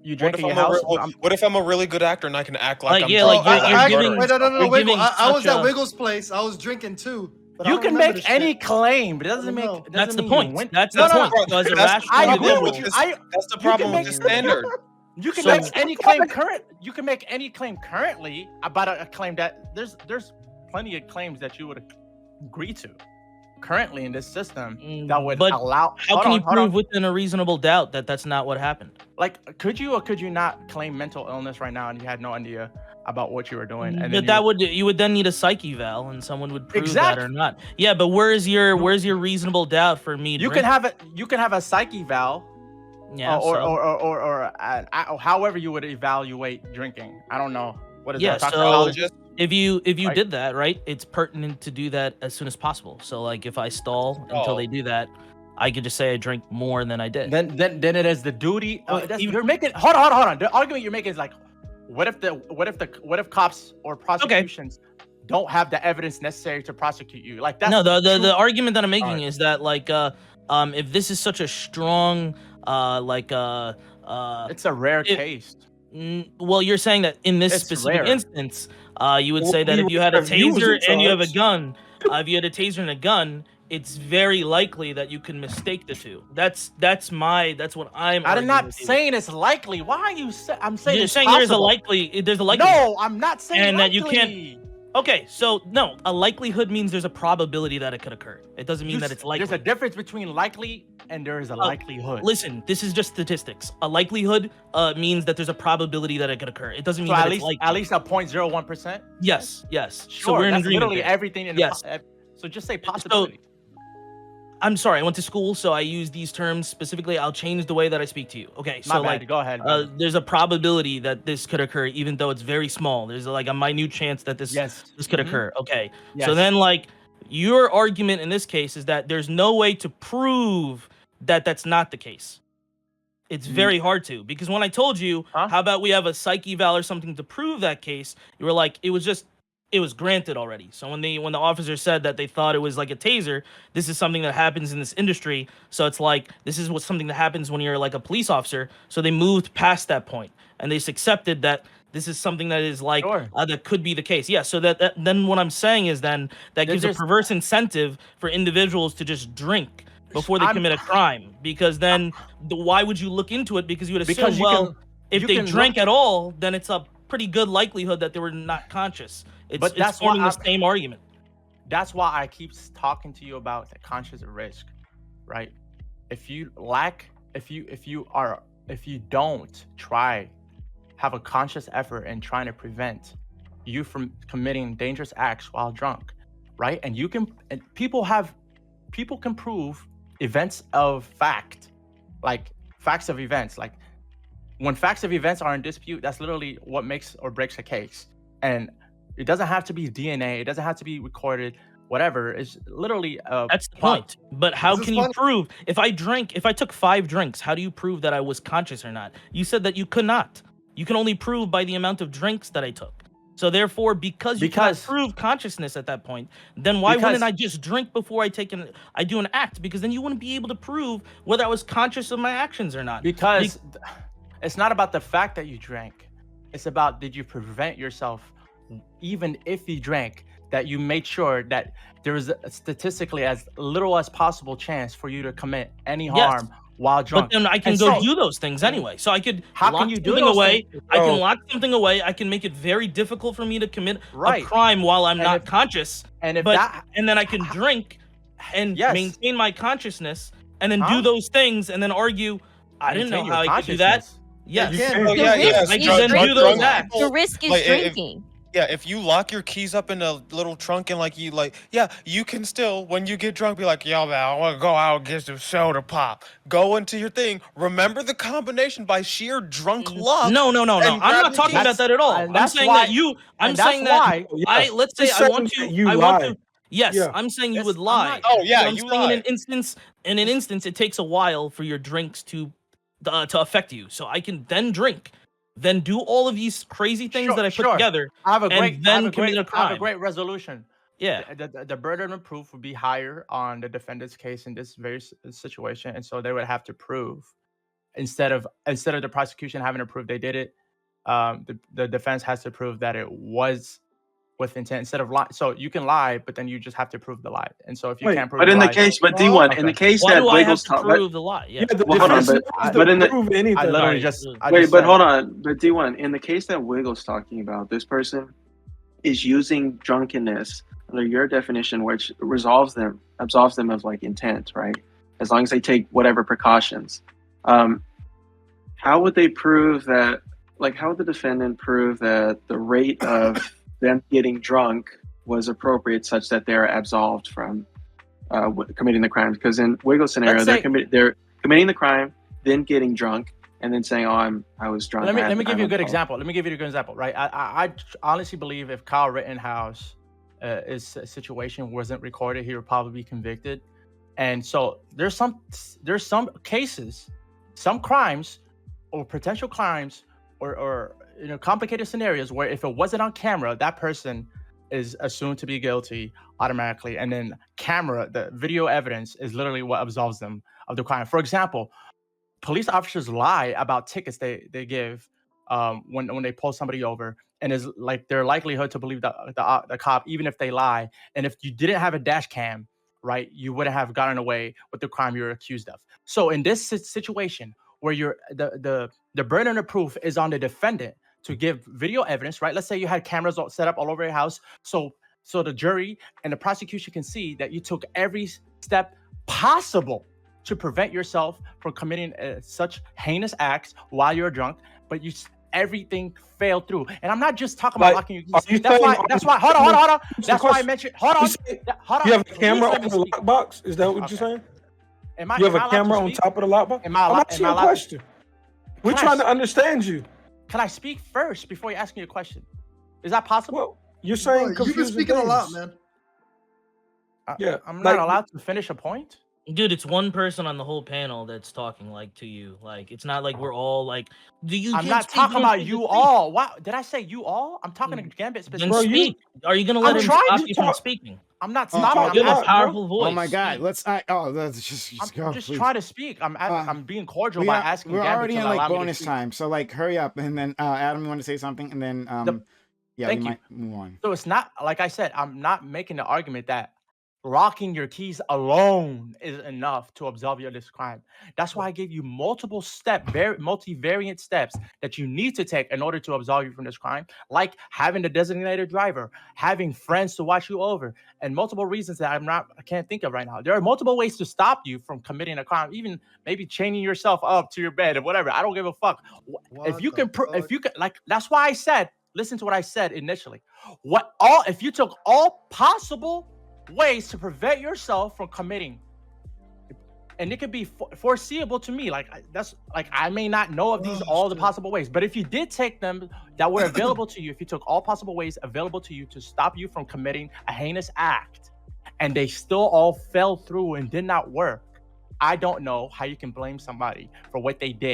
You What drank if, in your I'm a, house? what if I'm a really good actor and I can act like Like, I'm yeah, drunk? like, Bro, you're I, giving- wait, no, you're Wiggle. giving I was such at a- Wiggle's place. I was drinking too. But I You don't can remember make the any shit. claim, but it doesn't I make. don't know. That's the doesn't mean you point. win. That's No, the no, point. no. Because a That's the rational I problem agree with with this. you. That's the you can problem with make- the standard. You can So- make any claim current. You can make any claim currently about a claim that there's plenty of claims that you would agree to currently in this system that would But allow. How hold can on, you hold on. prove within a reasonable doubt that that's not what happened? Like, could you or could you not claim mental illness right now and you had no idea about what you were doing? And But then you would then need a psych eval, and someone would prove that Exactly. or not. Yeah, but where's your reasonable doubt for me? you can have a psych eval, yeah, or however you would evaluate drinking. I don't know. What is Yeah, that? so- Toxicologist? if you Like- did that, right, it's pertinent to do that as soon as possible. So like if I stall until Oh. they do that, I could just say I drank more than I did. Then it is the duty. Well, even- You're making hold on. The argument you're making is like, what if cops or prosecutions don't have the evidence necessary to prosecute you? Like that's No, the true. argument that I'm making Alright. is that like if this is such a strong It's a rare it- case. well, you're saying that in this It's specific rare. instance, you would Well, say that we if you had a have used taser it and you have a twice. gun, if you had a taser and a gun, it's very likely that you can mistake the two. That's what I'm. I'm arguing not with you. saying it's likely. Why are you? I'm saying You're it's saying possible. there's a likely. No, I'm not saying And that likely. you can't- Okay, so no, a likelihood means there's a probability that it could occur. It doesn't mean that it's likely. There's a difference between likely and there is a likelihood. Listen, this is just statistics. A likelihood means that there's a probability that it could occur. It doesn't mean So that at it's least likely. at least a 0.01%. Yes. Sure, So we're in that's agreement literally there. everything in Yes. so just say possibility. I'm sorry, I went to school, so I use these terms specifically. I'll change the way that I speak to you. Okay, My so bad. like Go ahead. there's a probability that this could occur, even though it's very small. There's like a minute chance that this could Mhm. occur. Okay, Yes. so then like your argument in this case is that there's no way to prove that that's not the case. It's very hard to, because when I told you, how about we have a psych eval or something to prove that case, you were like, it was granted already. So when the officer said that they thought it was like a taser, this is something that happens in this industry. So it's like this is something that happens when you're like a police officer. So they moved past that point and they just accepted that this is something that is like that could be the case. Yeah. So that then what I'm saying is then that gives a There's- perverse incentive for individuals to just drink before they I'm- commit a crime, because then why would you look into it? Because you would assume, Because you well, can- if you they can drank look- at all, then it's a pretty good likelihood that they were not conscious. But It's that's why forming the I'm- same argument. That's why I keep talking to you about the conscious risk, right? If you don't have a conscious effort in trying to prevent you from committing dangerous acts while drunk, right? And people can prove events of fact, like facts of events. Like when facts of events are in dispute, that's literally what makes or breaks a case. And it doesn't have to be DNA. It doesn't have to be recorded. Whatever. It's literally. That's the point. But how This is can you fun. prove if I took 5 drinks? How do you prove that I was conscious or not? You said that you could not. You can only prove by the amount of drinks that I took. So therefore, because you cannot prove consciousness at that point, then why wouldn't I just drink before I do an act? Because then you wouldn't be able to prove whether I was conscious of my actions or not. Because it's not about the fact that you drank. It's about, did you prevent yourself, even if you drank, that you made sure that there was statistically as little as possible chance for you to commit any harm while drunk. But then I can do those things anyway. So I could lock something away. I can lock something away. I can make it very difficult for me to commit a crime while I'm not conscious. And then I can drink and maintain my consciousness and then do those things and then argue, I didn't know how I could do that. Yes. The risk is drinking. Yeah, if you lock your keys up in a little trunk and you can still, when you get drunk, be like, yo, man, I want to go out and get some soda pop. Go into your thing. Remember the combination by sheer drunk luck. No. and I'm grab not your talking keys. about that at all. and I'm that's saying why- that you. I'm and that's saying that why- Yeah. let's say He's I want saying to. that you I want lie. to. Yes, Yeah. I'm saying you It's- would I'm lie. not- Oh, yeah, So I'm you saying lie. in an instance, it takes a while for your drinks to affect you. So I can then drink, then do all of these crazy things that I put together. I have a and great, then I have a commit great, a I have a crime. great resolution. Yeah. The burden of proof would be higher on the defendant's case in this very situation, and so they would have to prove instead of the prosecution having to prove they did it. The defense has to prove that it was with intent instead of lie. So you can lie, but then you just have to prove the lie. And so if you Wait, can't prove but the in the lie, case, but D1, in the case Why that do I have Wiggles to talked, prove the lie? Yeah. Yeah, the Well, hold on, defense but- has but to in the- prove anything. I literally Right. just I wait, just but said- hold on, but D1, in the case that Wiggles talking about, this person is using drunkenness under your definition, which absolves them of like intent, right? As long as they take whatever precautions. How would they prove that? Like, how would the defendant prove that the rate of them getting drunk was appropriate, such that they're absolved from committing the crime? Because in Wiggles' scenario, Let's they're say- committing the crime, then getting drunk, and then saying, "Oh, I was drunk." Let me I give you a good don't know." example. Let me give you a good example, right? I honestly believe if Kyle Rittenhouse is a situation wasn't recorded, he would probably be convicted. And so there's some cases, some crimes, or potential crimes, or complicated scenarios where if it wasn't on camera, that person is assumed to be guilty automatically, and then the video evidence is literally what absolves them of the crime. For example, police officers lie about tickets they give when they pull somebody over, and is like their likelihood to believe the cop even if they lie. And if you didn't have a dash cam, right, you wouldn't have gotten away with the crime you're accused of. So in this situation where the burden of proof is on the defendant to give video evidence, right? Let's say you had cameras set up all over your house, so the jury and the prosecution can see that you took every step possible to prevent yourself from committing such heinous acts while you're drunk, but everything failed through. And I'm not just talking about locking your keys. That's why. Hold on. That's why I mentioned. Hold on. You have a camera on the lockbox? Is that what you're saying? You have a camera on top of the lockbox? I'm asking you a question. We're trying to understand you. Can I speak first before you ask me a question? Is that possible? Well, you're saying You've been confusing speaking a lot, things. man. Yeah, I'm like- not allowed to finish a point. Dude, it's one person on the whole panel that's talking like to you. Like it's not like we're all like. Do you? I'm can't not speak, talking don't about speak, you just all. Wow, did I say you all? I'm talking to Gambit Then specifically. speak. Are you gonna let I'm him trying stop to you from talk. speaking? I'm not Oh, stopping. You I'm have a asking, powerful voice. Oh my God! Let's. Let's just go. I'm just please. trying to speak. I'm being cordial We by are- asking We're Gambit already to in allow like me to bonus speak. time, so like hurry up, and then Adam, you want to say something, and then yeah, Thank we you. might move on. So it's not like I said. I'm not making the argument that locking your keys alone is enough to absolve you of this crime. That's why I gave you multivariant steps that you need to take in order to absolve you from this crime, like having a designated driver, having friends to watch you over, and multiple reasons that I can't think of right now. There are multiple ways to stop you from committing a crime, even maybe chaining yourself up to your bed or whatever. I don't give a fuck. If you can, like, that's why I said, listen to what I said initially. If you took all possible ways to prevent yourself from committing, and it could be foreseeable to me, like that's like I may not know of all the possible ways, but if you did take them that were available to you, if you took all possible ways available to you to stop you from committing a heinous act, and they still all fell through and did not work, I don't know how you can blame somebody for what they did.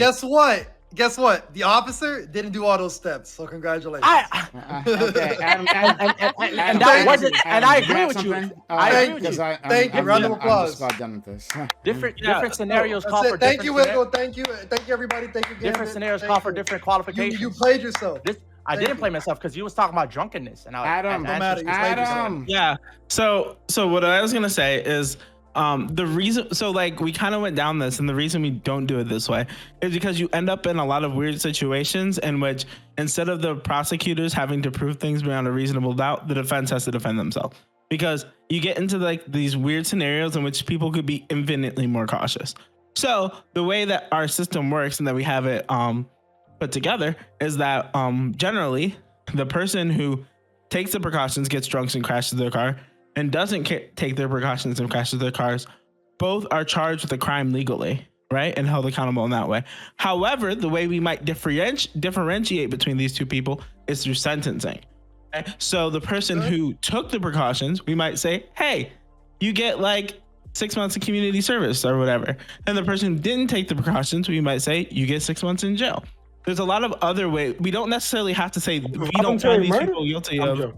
Guess what? The officer didn't do all those steps, so congratulations. Okay, Adam, and that wasn't. And I agree with you. I agree with you. Thank you. Round of I'm applause. just about done with this. Different scenarios That's call it. for Thank different you, Wiggles. Thank you, everybody. Thank you, Gambit. different scenarios Thank call for you. different qualifications. You played yourself. I didn't play myself because you was talking about drunkenness, and Adam. Yeah. So what I was gonna say is the reason, so like we kind of went down this, and the reason we don't do it this way is because you end up in a lot of weird situations in which instead of the prosecutors having to prove things beyond a reasonable doubt, the defense has to defend themselves, because you get into like these weird scenarios in which people could be infinitely more cautious. So the way that our system works and that we have it put together is that generally the person who takes the precautions, gets drunk and crashes their car, and doesn't take their precautions and crashes their cars, both are charged with a crime legally, right? And held accountable in that way. However, the way we might differentiate between these two people is through sentencing. Okay? So the person who took the precautions, we might say, hey, you get like 6 months of community service or whatever. And the person who didn't take the precautions, we might say, you get 6 months in jail. There's a lot of other ways. We don't necessarily have to say we don't find these people guilty of.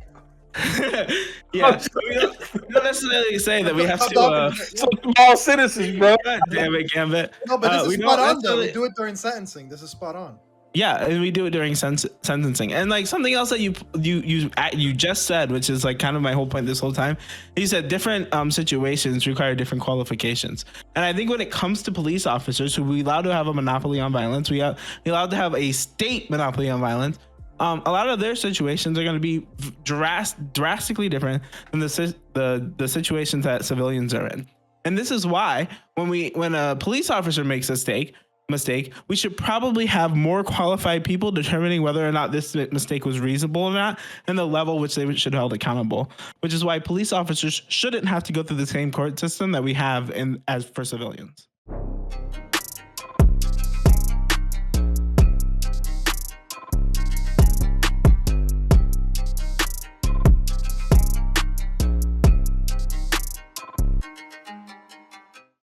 Yeah, we don't necessarily say that we have to. Small citizens, bro. God damn it, Gambit. No, but this we is spot don't on though. We necessarily- do it during sentencing. This is spot on. Yeah, and we do it during sentencing. And like something else that you just said, which is like kind of my whole point this whole time. You said different situations require different qualifications. And I think when it comes to police officers, who we allowed to have a monopoly on violence, we allowed to have a state monopoly on violence. A lot of their situations are going to be drastically different than the situations that civilians are in. And this is why when a police officer makes a mistake, we should probably have more qualified people determining whether or not this mistake was reasonable or not, and the level which they should be held accountable. Which is why police officers shouldn't have to go through the same court system that we have as for civilians.